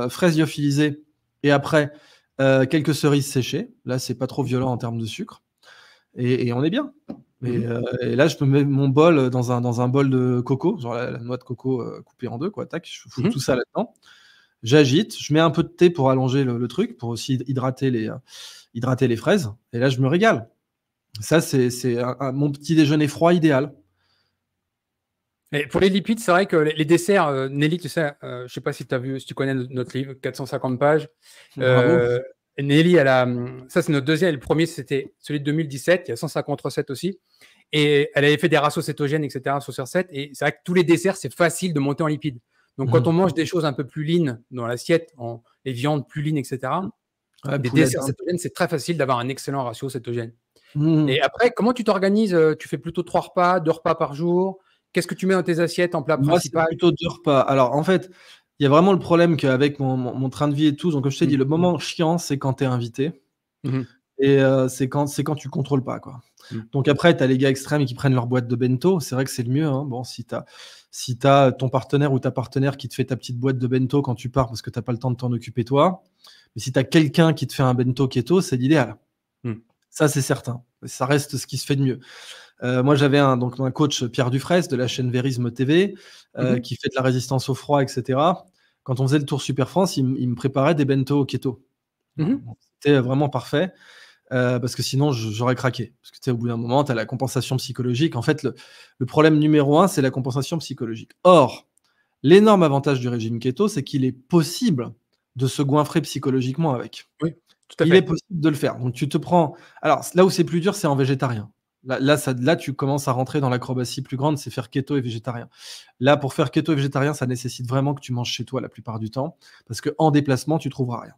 fraises lyophilisées, et après, quelques cerises séchées. Là, c'est pas trop violent en termes de sucre. Et on est bien. Et là, je me mets mon bol dans un bol de coco, genre la noix de coco coupée en deux, quoi. Tac, je fous tout ça là-dedans. J'agite, je mets un peu de thé pour allonger le truc, pour aussi hydrater les fraises. Et là, je me régale. Ça, c'est mon petit déjeuner froid idéal. Et pour les lipides, c'est vrai que les desserts, Nelly, tu sais, je sais pas si tu as vu, si tu connais notre livre, 450 pages. Bravo. Nelly, ça c'est notre deuxième. Le premier, c'était celui de 2017. Il y a 150 recettes aussi. Et elle avait fait des ratios cétogènes, etc. sur ces recettes. Et c'est vrai que tous les desserts, c'est facile de monter en lipides. Donc, quand on mange des choses un peu plus lean dans l'assiette, les viandes plus lean, etc., des desserts cétogènes, c'est très facile d'avoir un excellent ratio cétogène. Et après, comment tu t'organises? Tu fais plutôt 3 repas, 2 repas par jour? Qu'est-ce que tu mets dans tes assiettes en plat principal? Moi, c'est plutôt 2 repas. Alors, en fait, il y a vraiment le problème qu'avec mon train de vie et tout, donc comme je t'ai dit, le moment chiant, c'est quand tu es invité. Et c'est quand tu contrôles pas, quoi. Donc après, tu as les gars extrêmes qui prennent leur boîte de bento. C'est vrai que c'est le mieux, hein. Bon, si tu as ton partenaire ou ta partenaire qui te fait ta petite boîte de bento quand tu pars parce que tu n'as pas le temps de t'en occuper toi. Mais si tu as quelqu'un qui te fait un bento keto, c'est l'idéal. Ça, c'est certain. Ça reste ce qui se fait de mieux. Moi, j'avais un coach, Pierre Dufresne, de la chaîne Vérisme TV, qui fait de la résistance au froid, etc. Quand on faisait le Tour Super France, il me préparait des bento keto. C'était vraiment parfait, parce que sinon, j'aurais craqué. Parce que au bout d'un moment, tu as la compensation psychologique. En fait, le problème numéro 1, c'est la compensation psychologique. Or, l'énorme avantage du régime keto, c'est qu'il est possible de se goinfrer psychologiquement avec. Oui, tout à fait. Il est possible de le faire. Donc, tu te prends... Alors, là où c'est plus dur, c'est en végétarien. Là, tu commences à rentrer dans l'acrobatie plus grande, c'est faire keto et végétarien. Là, pour faire keto et végétarien, ça nécessite vraiment que tu manges chez toi la plupart du temps, parce qu'en déplacement, tu trouveras rien.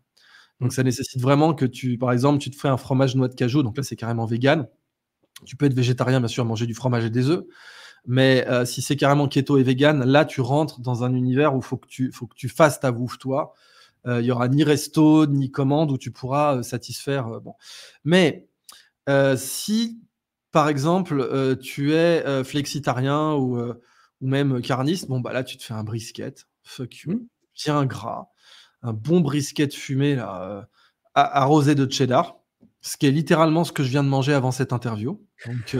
Donc, ça nécessite vraiment que par exemple, tu te fais un fromage noix de cajou, donc là, c'est carrément vegan. Tu peux être végétarien, bien sûr, manger du fromage et des œufs, mais si c'est carrément keto et vegan, là, tu rentres dans un univers où il faut que tu fasses ta bouffe, toi. Il n'y aura ni resto, ni commande où tu pourras satisfaire. Bon. Mais si... Par exemple, tu es flexitarien ou même carniste, bon, bah là, tu te fais un brisket, fuck you, bien gras, un bon brisket fumé, là, arrosé de cheddar, ce qui est littéralement ce que je viens de manger avant cette interview. Donc,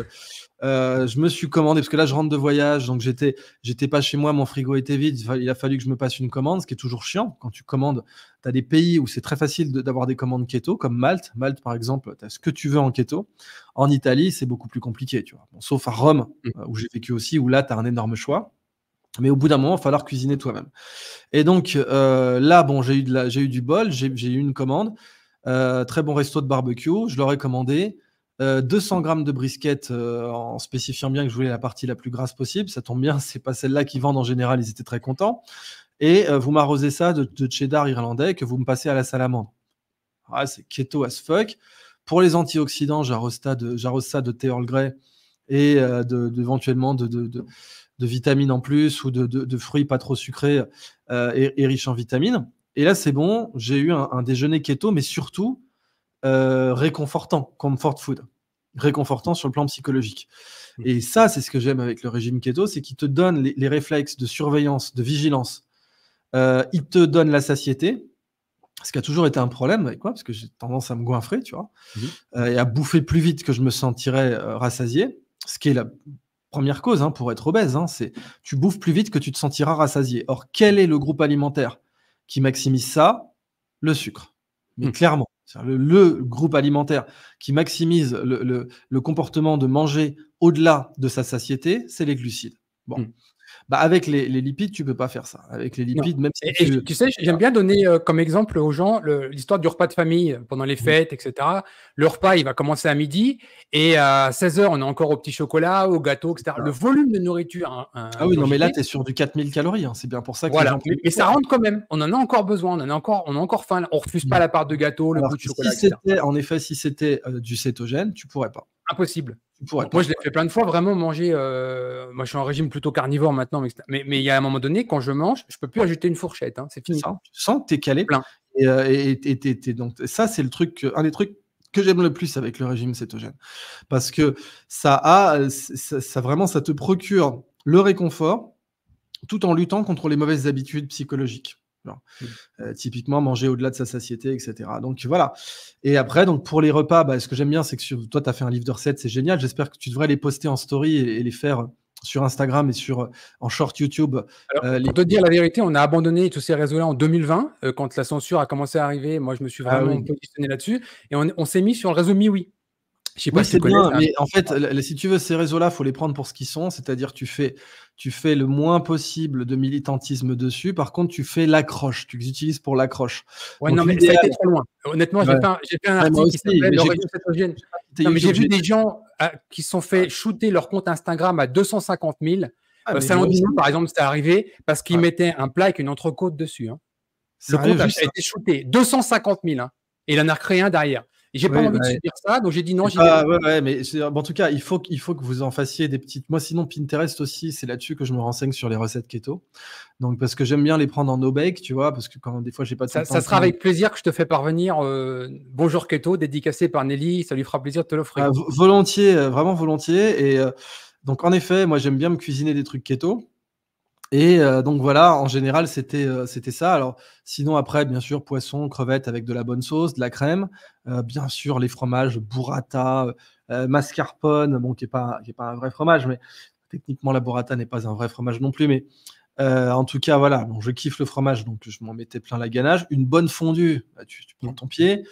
je me suis commandé, parce que là, je rentre de voyage, donc j'étais pas chez moi, mon frigo était vide, il a fallu que je me passe une commande, ce qui est toujours chiant. Quand tu commandes, tu as des pays où c'est très facile d'avoir des commandes keto, comme Malte. Malte, par exemple, tu as ce que tu veux en keto. En Italie, c'est beaucoup plus compliqué, tu vois. Bon, sauf à Rome, où j'ai vécu aussi, où là, tu as un énorme choix. Mais au bout d'un moment, il va falloir cuisiner toi-même. Et donc, là, bon, j'ai eu du bol, j'ai eu une commande, très bon resto de barbecue, je leur ai commandé 200 grammes de brisket, en spécifiant bien que je voulais la partie la plus grasse possible. Ça tombe bien, c'est pas celle-là qu'ils vendent en général, ils étaient très contents. Et vous m'arrosez ça de cheddar irlandais que vous me passez à la salamandre. Ouais, c'est keto as fuck. Pour les antioxydants, j'arrose ça de thé Earl Grey et éventuellement de vitamines en plus ou de fruits pas trop sucrés et riches en vitamines. Et là, c'est bon, j'ai eu un déjeuner keto, mais surtout réconfortant, comfort food. Réconfortant sur le plan psychologique. Et ça, c'est ce que j'aime avec le régime keto, c'est qu'il te donne les réflexes de surveillance, de vigilance. Il te donne la satiété, ce qui a toujours été un problème avec moi, parce que j'ai tendance à me goinfrer, tu vois, et à bouffer plus vite que je me sentirais rassasié, ce qui est la première cause pour être obèse, c'est tu bouffes plus vite que tu te sentiras rassasié. Or, quel est le groupe alimentaire qui maximise ça? Le sucre. Mais clairement, le groupe alimentaire qui maximise le comportement de manger au-delà de sa satiété, c'est les glucides. Bon. Bah, avec les lipides, tu peux pas faire ça. Avec les lipides, même si tu sais, j'aime bien donner comme exemple aux gens l'histoire du repas de famille pendant les fêtes, etc. Le repas, il va commencer à midi et à 16h, on est encore au petit chocolat, au gâteau, etc. Le volume de nourriture. Ah oui, non, mais là, tu es sur du 4000 calories. C'est bien pour ça que les gens... Mais ça rentre quand même. On en a encore besoin. On a encore faim. On refuse pas la part de gâteau, le bout de chocolat. En effet, si c'était du cétogène, tu pourrais pas. Impossible. Moi, je l'ai fait plein de fois, vraiment manger. Moi, je suis en régime plutôt carnivore maintenant, mais il y a un moment donné, quand je mange, je peux plus ajouter une fourchette. C'est fini. Tu sens que tu es calé. Plein. Et donc, ça, c'est un des trucs que j'aime le plus avec le régime cétogène. Parce que vraiment, ça te procure le réconfort tout en luttant contre les mauvaises habitudes psychologiques. Typiquement, manger au-delà de sa satiété, etc. Donc voilà. Et après, donc pour les repas, ce que j'aime bien, c'est que toi, tu as fait un livre de recettes, c'est génial. J'espère que tu devrais les poster en story et les faire sur Instagram et en short YouTube. Alors, pour te dire la vérité, on a abandonné tous ces réseaux-là en 2020, quand la censure a commencé à arriver. Moi, je me suis vraiment positionné là-dessus. Et on s'est mis sur le réseau MiWi. Je sais pas si tu connais. Bien, mais en fait, si tu veux, ces réseaux-là, il faut les prendre pour ce qu'ils sont, c'est-à-dire tu fais le moins possible de militantisme dessus. Par contre, tu fais l'accroche, tu les utilises pour l'accroche. Ouais, non, mais ça a été trop loin. Honnêtement, j'ai fait un article qui s'appelle Le régime cétogène. Non, mais j'ai vu des gens qui se sont fait shooter leur compte Instagram à 250 000. Salandino, par exemple, c'est arrivé parce qu'il mettait un plat avec une entrecôte dessus. Le compte a été shooté 250 000. Et il en a recréé un derrière. Et j'ai pas envie de subir ça, donc j'ai dit non. Mais en tout cas, il faut que vous en fassiez des petites. Moi, sinon, Pinterest aussi, c'est là-dessus que je me renseigne sur les recettes keto. Donc, parce que j'aime bien les prendre en no-bake, tu vois, parce que quand des fois, j'ai pas de temps. Ça sera avec plaisir que je te fais parvenir Bonjour Keto, dédicacé par Nelly. Ça lui fera plaisir de te l'offrir. Volontiers, vraiment volontiers. Et donc, en effet, moi, j'aime bien me cuisiner des trucs keto. Et donc voilà, en général, c'était ça. Alors, sinon, après, bien sûr, poisson, crevettes avec de la bonne sauce, de la crème. Bien sûr, les fromages, burrata, mascarpone, bon, qui est pas un vrai fromage, mais techniquement, la burrata n'est pas un vrai fromage non plus. Mais en tout cas, voilà, bon, je kiffe le fromage, donc je m'en mettais plein la ganache. Une bonne fondue, tu prends ton pied,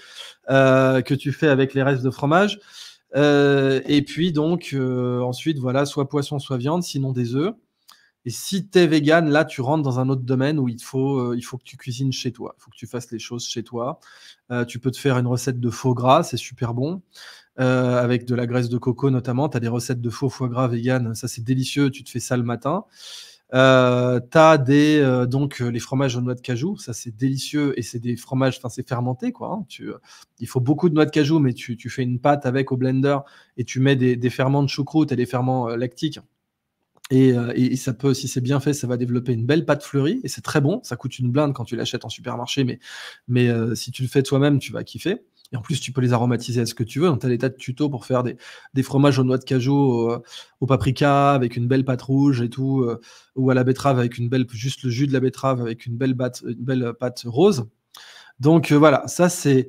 que tu fais avec les restes de fromage. Et puis, donc, ensuite, voilà, soit poisson, soit viande, sinon des œufs. Et si tu es vegan, là, tu rentres dans un autre domaine où il faut que tu cuisines chez toi. Il faut que tu fasses les choses chez toi. Tu peux te faire une recette de faux gras, c'est super bon. Avec de la graisse de coco notamment. Tu as des recettes de faux foie gras vegan, ça c'est délicieux. Tu te fais ça le matin. Tu as donc les fromages aux noix de cajou, ça c'est délicieux et c'est des fromages, enfin c'est fermenté quoi. Il faut beaucoup de noix de cajou, mais tu fais une pâte avec au blender et tu mets des ferments de choucroute et des ferments lactiques. Et ça peut, si c'est bien fait, ça va développer une belle pâte fleurie et c'est très bon. Ça coûte une blinde quand tu l'achètes en supermarché, mais si tu le fais toi-même, tu vas kiffer. Et en plus, tu peux les aromatiser à ce que tu veux. Donc, tu as des tas de tutos pour faire des fromages aux noix de cajou, au paprika, avec une belle pâte rouge et tout, ou à la betterave avec juste le jus de la betterave avec une belle pâte rose. Donc voilà, ça c'est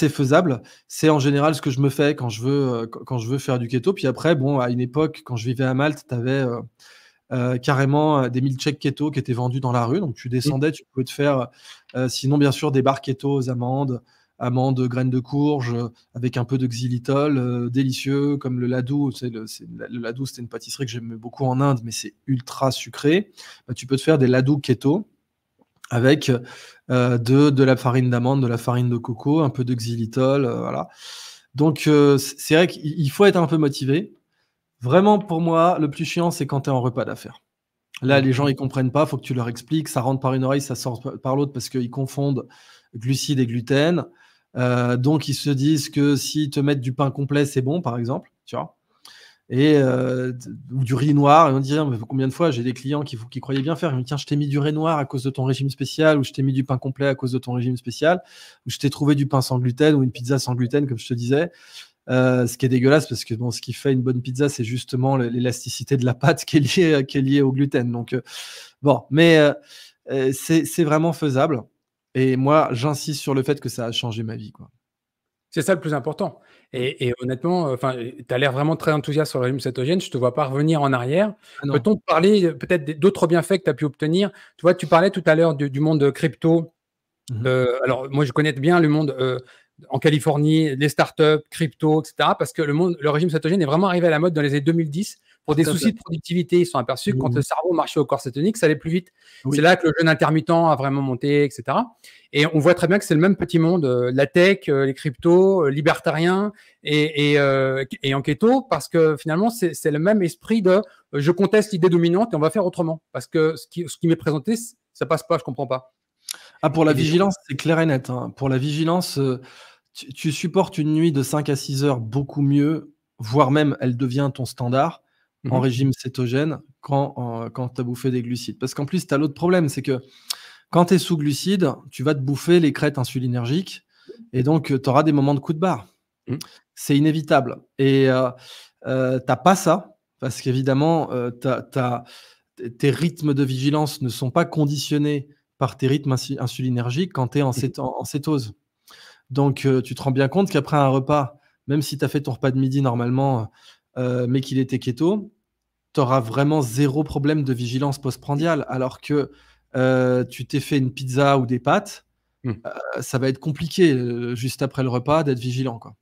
faisable. C'est en général ce que je me fais quand je veux faire du keto. Puis après, bon, à une époque, quand je vivais à Malte, tu avais carrément des milkshakes keto qui étaient vendus dans la rue. Donc tu descendais, tu pouvais te faire, sinon bien sûr, des bars keto aux amandes, graines de courge, avec un peu de xylitol, délicieux, comme le laddu. Le laddu, c'était une pâtisserie que j'aimais beaucoup en Inde, mais c'est ultra sucré. Tu peux te faire des laddus keto avec de la farine d'amande, de la farine de coco, un peu de xylitol, voilà. Donc c'est vrai qu'il faut être un peu motivé. Vraiment, pour moi, le plus chiant, c'est quand tu es en repas d'affaires. Là, les gens, ils comprennent pas, il faut que tu leur expliques, ça rentre par une oreille, ça sort par l'autre parce qu'ils confondent glucides et gluten. Donc, ils se disent que s'ils te mettent du pain complet, c'est bon, par exemple, tu vois. Ou du riz noir, et on dit mais combien de fois j'ai des clients qui croyaient bien faire, ils me disent tiens, je t'ai mis du riz noir à cause de ton régime spécial, ou je t'ai mis du pain complet à cause de ton régime spécial, ou je t'ai trouvé du pain sans gluten ou une pizza sans gluten comme je te disais, ce qui est dégueulasse parce que bon, ce qui fait une bonne pizza, c'est justement l'élasticité de la pâte qui est liée au gluten. Donc bon, mais c'est vraiment faisable, et moi j'insiste sur le fait que ça a changé ma vie, quoi. C'est ça le plus important. Et honnêtement, tu as l'air vraiment très enthousiaste sur le régime cétogène. Je ne te vois pas revenir en arrière. Peut-on parler peut-être d'autres bienfaits que tu as pu obtenir? Tu vois, tu parlais tout à l'heure du monde crypto. Alors, moi, je connais bien le monde en Californie, les startups, crypto, etc. Parce que le régime cétogène est vraiment arrivé à la mode dans les années 2010 pour des soucis de productivité. Ils se sont aperçus que quand le cerveau marchait au corps cétonique, ça allait plus vite. Oui. C'est là que le jeûne intermittent a vraiment monté, etc. Et on voit très bien que c'est le même petit monde, la tech, les cryptos, libertariens et en keto, parce que finalement, c'est le même esprit de je conteste l'idée dominante et on va faire autrement. Parce que ce qui m'est présenté, ça passe pas, je comprends pas. Ah, pour la vigilance, c'est clair et net. Hein. Pour la vigilance, tu supportes une nuit de 5 à 6 heures beaucoup mieux, voire même elle devient ton standard en régime cétogène quand tu as bouffé des glucides. Parce qu'en plus, tu as l'autre problème, c'est que quand tu es sous glucides, tu vas te bouffer les crêtes insulinergiques et donc tu auras des moments de coup de barre. Mmh. C'est inévitable. Et t'as pas ça, parce qu'évidemment, tes rythmes de vigilance ne sont pas conditionnés par tes rythmes insulinergiques quand tu es en cétose. Donc, tu te rends bien compte qu'après un repas, même si tu as fait ton repas de midi normalement, mais qu'il était keto, tu auras vraiment zéro problème de vigilance postprandiale. Alors que tu t'es fait une pizza ou des pâtes, Mmh. ça va être compliqué juste après le repas d'être vigilant, quoi.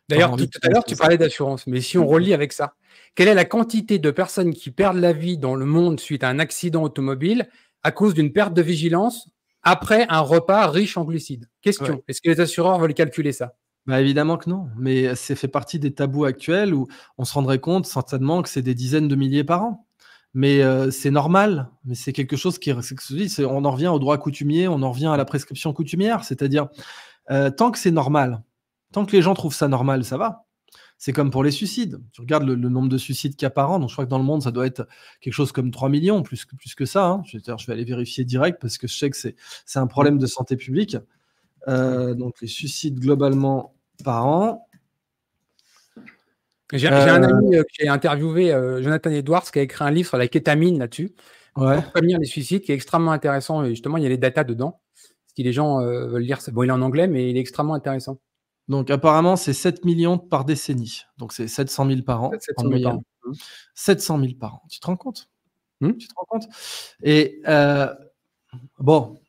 Tu auras D'ailleurs, tout envie de tout à l'heure, commencer tu ça. parlais d'assurance, mais si on relie avec ça, quelle est la quantité de personnes qui perdent la vie dans le monde suite à un accident automobile à cause d'une perte de vigilance après un repas riche en glucides? Ouais. Question, est-ce que les assureurs veulent calculer ça? Bah, évidemment que non, mais c'est fait partie des tabous actuels où on se rendrait compte certainement que c'est des dizaines de milliers par an. Mais c'est normal, mais c'est quelque chose qui c'est que je dis, on en revient au droit coutumier, on en revient à la prescription coutumière. C'est-à-dire, tant que c'est normal, tant que les gens trouvent ça normal, ça va. C'est comme pour les suicides. Tu regardes le nombre de suicides qu'il y a par an, donc je crois que dans le monde, ça doit être quelque chose comme 3 millions, plus que ça, hein. Je vais aller vérifier direct parce que je sais que c'est un Mmh. problème de santé publique. Donc les suicides globalement par an. J'ai un Heu, ami, que j'ai interviewé, Jonathan Edwards, qui a écrit un livre sur la kétamine là-dessus, ouais, pour prévenir les suicides, qui est extrêmement intéressant et justement, il y a les datas dedans. Si les gens, veulent lire ça, bon, il est en anglais, mais il est extrêmement intéressant. donc apparemment, c'est 7 millions par décennie. Donc c'est 700 000 par Peut-être an en 700 000 par moyenne. an. Mmh. 700 000 par an. Tu te rends compte? Mmh. Tu te rends compte? Et bon,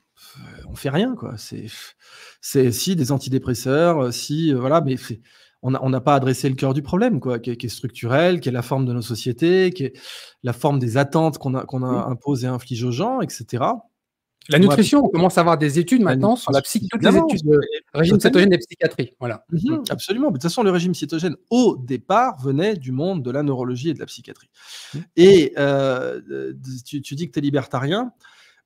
on fait rien, quoi. C'est si des antidépresseurs, si, voilà, mais on n'a pas adressé le cœur du problème, quoi, qui est structurel, qui est la forme de nos sociétés, qui est la forme des attentes Mmh. qu'on a imposées et infligées aux gens, et cetera. La Moi, nutrition, on commence à avoir des études la maintenant sur la nutrition, psy toutes les évidemment, études de régime totalement. cétogène et psychiatrie, voilà. Mmh. Absolument. De toute façon, le régime cétogène, au départ, venait du monde de la neurologie et de la psychiatrie. Mmh. Et tu dis que tu es libertarien.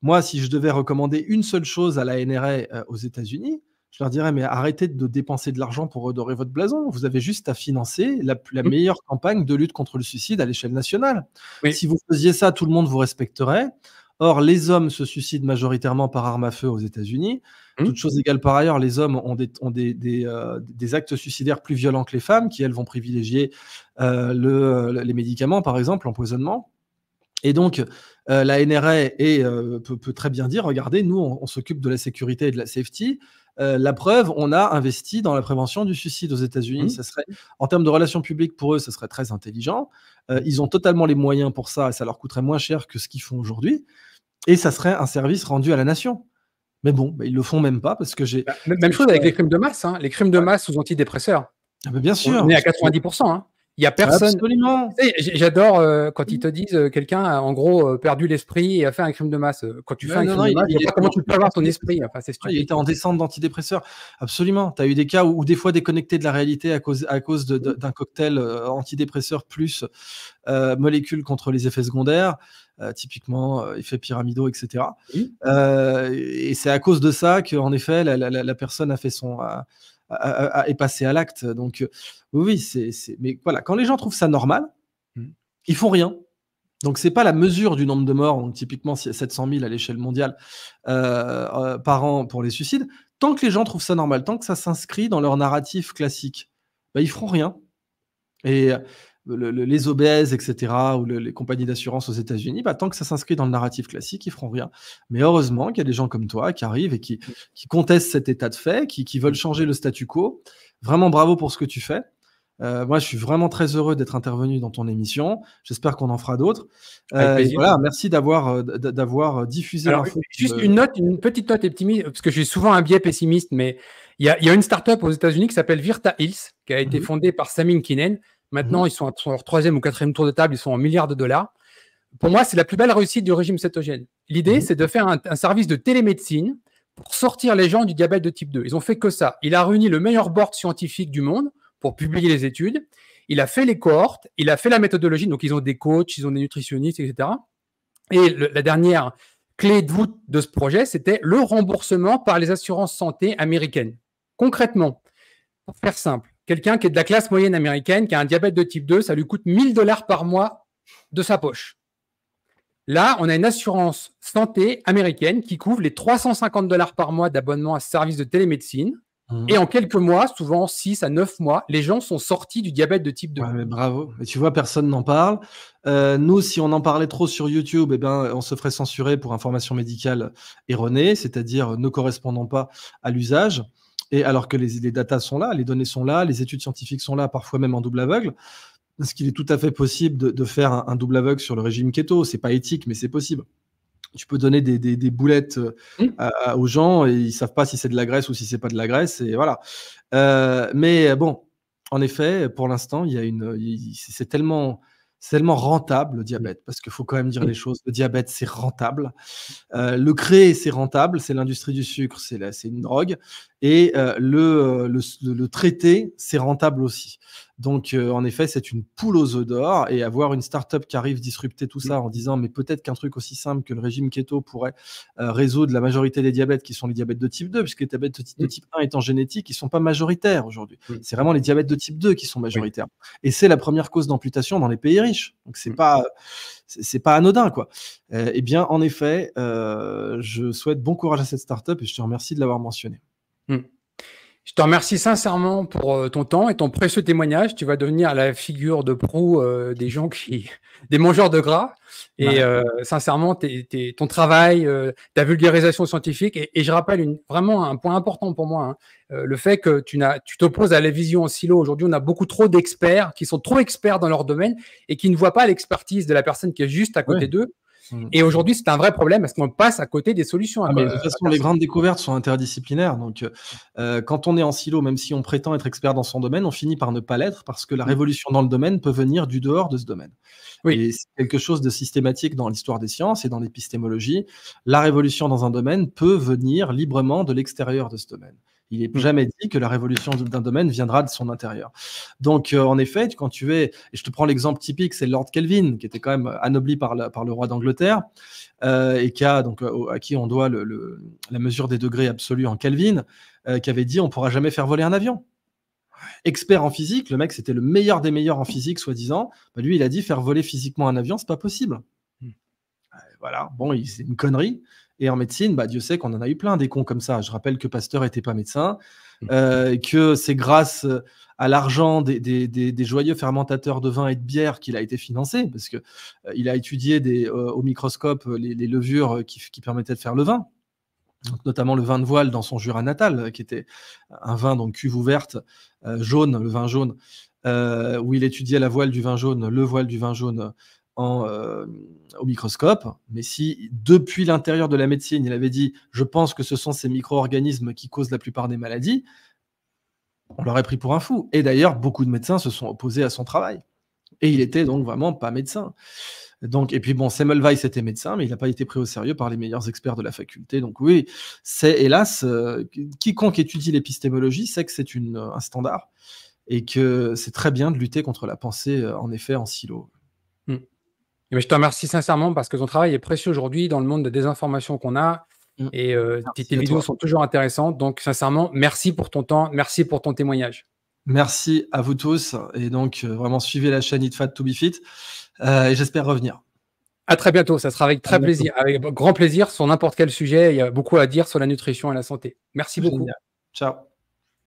Moi, si je devais recommander une seule chose à la NRA, aux États-Unis, je leur dirais: «Mais arrêtez de dépenser de l'argent pour redorer votre blason. Vous avez juste à financer la Mmh. meilleure campagne de lutte contre le suicide à l'échelle nationale. Oui. Si vous faisiez ça, tout le monde vous respecterait. Or, les hommes se suicident majoritairement par arme à feu aux États-Unis. Mmh. Toutes choses égales par ailleurs, les hommes ont des actes suicidaires plus violents que les femmes qui, elles, vont privilégier, les médicaments, par exemple, l'empoisonnement. Et donc, la NRA peut très bien dire: «Regardez, nous, on s'occupe de la sécurité et de la safety. La preuve, on a investi dans la prévention du suicide aux États-Unis». Mmh. Ça serait, en termes de relations publiques, pour eux, ça serait très intelligent. Ils ont totalement les moyens pour ça et ça leur coûterait moins cher que ce qu'ils font aujourd'hui et ça serait un service rendu à la nation. Mais bon, bah, ils le font même pas parce que j'ai Bah, même chose avec les crimes de masse, hein. Les crimes de ouais, masse sous antidépresseurs. ah bah, bien On sûr, est à 90, hein. Il y a personne. absolument. Tu sais, j'adore, quand ils te disent, quelqu'un a en gros, perdu l'esprit et a fait un crime de masse. Quand tu fais Ouais, un non, crime non, de il masse, je il vois pas était comment en tu peux avoir ton esprit, antidépresseur. enfin, c'est Ouais, il stupide. était en descente d'antidépresseurs. Absolument. Tu as eu des cas où des fois déconnecté de la réalité à cause d'un cocktail, antidépresseur plus, molécules contre les effets secondaires, typiquement, effets pyramidaux et cetera. Mmh. Et c'est à cause de ça qu'en effet la personne a fait son est passée à l'acte. Donc, oui, oui, mais voilà, quand les gens trouvent ça normal, Mmh. ils font rien. Donc c'est pas la mesure du nombre de morts, donc typiquement s'il y a 700 000 à l'échelle mondiale, par an pour les suicides, tant que les gens trouvent ça normal, tant que ça s'inscrit dans leur narratif classique, bah, ils feront rien. Et les obèses et cetera ou les compagnies d'assurance aux États-Unis, bah, tant que ça s'inscrit dans le narratif classique, ils feront rien. Mais heureusement qu'il y a des gens comme toi qui arrivent et qui contestent cet état de fait, qui veulent Mmh. changer le statu quo. Vraiment bravo pour ce que tu fais. Moi, je suis vraiment très heureux d'être intervenu dans ton émission. J'espère qu'on en fera d'autres. Avec Et plaisir. voilà, merci d'avoir diffusé Alors, l'info qui juste me une petite note optimiste, parce que j'ai souvent un biais pessimiste, mais il y a une start-up aux États-Unis qui s'appelle Virta Hills, qui a été mmh fondée par Samin Kinen. mh, Maintenant, ils sont sur leur 3e ou 4e tour de table, ils sont en milliards de dollars. Pour moi, c'est la plus belle réussite du régime cétogène. L'idée, mmh c'est de faire un service de télémédecine pour sortir les gens du diabète de type 2. Ils ont fait que ça. Il a réuni le meilleur board scientifique du monde pour publier les études. Il a fait les cohortes, il a fait la méthodologie. Donc, ils ont des coachs, ils ont des nutritionnistes, etc. Et la dernière clé de voûte de ce projet, c'était le remboursement par les assurances santé américaines. Concrètement, pour faire simple, quelqu'un qui est de la classe moyenne américaine, qui a un diabète de type 2, ça lui coûte 1 000 $ par mois de sa poche. Là, on a une assurance santé américaine qui couvre les 350 $ par mois d'abonnement à ce service de télémédecine. Et en quelques mois, souvent 6 à 9 mois, les gens sont sortis du diabète de type 2. Ouais, mais bravo. Mais tu vois, personne n'en parle. Nous, si on en parlait trop sur YouTube, eh ben, on se ferait censurer pour information médicale erronée, c'est-à-dire ne correspondant pas à l'usage. Et alors que les datas sont là, les données sont là, les études scientifiques sont là, parfois même en double aveugle. Parce qu'il est tout à fait possible de faire un double aveugle sur le régime keto. C'est pas éthique, mais c'est possible. Tu peux donner des boulettes aux gens et ils savent pas si c'est de la graisse ou si c'est pas de la graisse. Et voilà. Mais bon, en effet, pour l'instant, c'est tellement rentable le diabète, parce qu'il faut quand même dire les choses. Le diabète, c'est rentable. Le créer, c'est rentable. C'est l'industrie du sucre, c'est une drogue. Et le traiter, c'est rentable aussi. Donc, en effet, c'est une poule aux œufs d'or. Et avoir une start-up qui arrive disrupter tout ça en disant, mais peut-être qu'un truc aussi simple que le régime keto pourrait résoudre la majorité des diabètes qui sont les diabètes de type 2, puisque les diabètes de type 1 étant génétiques, ils ne sont pas majoritaires aujourd'hui. C'est vraiment les diabètes de type 2 qui sont majoritaires. Et c'est la première cause d'amputation dans les pays riches. Donc, c'est pas anodin, quoi. Eh bien, en effet, je souhaite bon courage à cette start-up et je te remercie de l'avoir mentionné. Je te remercie sincèrement pour ton temps et ton précieux témoignage. Tu vas devenir la figure de proue des gens des mangeurs de gras. Et sincèrement, ton travail, ta vulgarisation scientifique. Et je rappelle vraiment un point important pour moi, le fait que tu t'opposes à la vision en silo. Aujourd'hui, on a beaucoup trop d'experts qui sont trop experts dans leur domaine et qui ne voient pas l'expertise de la personne qui est juste à côté d'eux. Et aujourd'hui, c'est un vrai problème parce qu'on passe à côté des solutions. Mais de toute façon, les grandes découvertes sont interdisciplinaires. Donc, quand on est en silo, même si on prétend être expert dans son domaine, on finit par ne pas l'être parce que la révolution dans le domaine peut venir du dehors de ce domaine. Et c'est quelque chose de systématique dans l'histoire des sciences et dans l'épistémologie. La révolution dans un domaine peut venir librement de l'extérieur de ce domaine. Il n'est jamais dit que la révolution d'un domaine viendra de son intérieur. Donc, en effet, quand et je te prends l'exemple typique, c'est Lord Kelvin, qui était quand même anobli par le roi d'Angleterre, et à qui on doit la mesure des degrés absolus en Kelvin, qui avait dit on ne pourra jamais faire voler un avion. Expert en physique, le mec c'était le meilleur des meilleurs en physique, soi-disant. Lui, il a dit faire voler physiquement un avion, c'est pas possible. Voilà, bon, c'est une connerie. Et en médecine, Dieu sait qu'on en a eu plein des cons comme ça. Je rappelle que Pasteur n'était pas médecin, que c'est grâce à l'argent des joyeux fermentateurs de vin et de bière qu'il a été financé, parce qu'il a étudié au microscope les levures qui permettaient de faire le vin. Donc, notamment le vin de voile dans son Jura natal, qui était un vin, donc cuve ouverte, jaune, le vin jaune, où il étudiait la voile du vin jaune, le voile du vin jaune au microscope. Mais si, depuis l'intérieur de la médecine, il avait dit « je pense que ce sont ces micro-organismes qui causent la plupart des maladies », on l'aurait pris pour un fou. Et d'ailleurs, beaucoup de médecins se sont opposés à son travail. Et il était donc vraiment pas médecin. Donc, et puis bon, Semmelweis était médecin, mais il n'a pas été pris au sérieux par les meilleurs experts de la faculté. Donc oui, c'est hélas, quiconque étudie l'épistémologie sait que c'est un standard et que c'est très bien de lutter contre la pensée, en effet, en silo. Mais je te remercie sincèrement parce que ton travail est précieux aujourd'hui dans le monde de désinformation qu'on a. Et tes vidéos sont toujours intéressantes. Donc, sincèrement, merci pour ton temps, merci pour ton témoignage. Merci à vous tous. Et donc, vraiment, suivez la chaîne Eat Fat to Be Fit. Et j'espère revenir. À très bientôt. Ça sera avec très plaisir, avec grand plaisir sur n'importe quel sujet. Il y a beaucoup à dire sur la nutrition et la santé. Merci beaucoup. Ciao.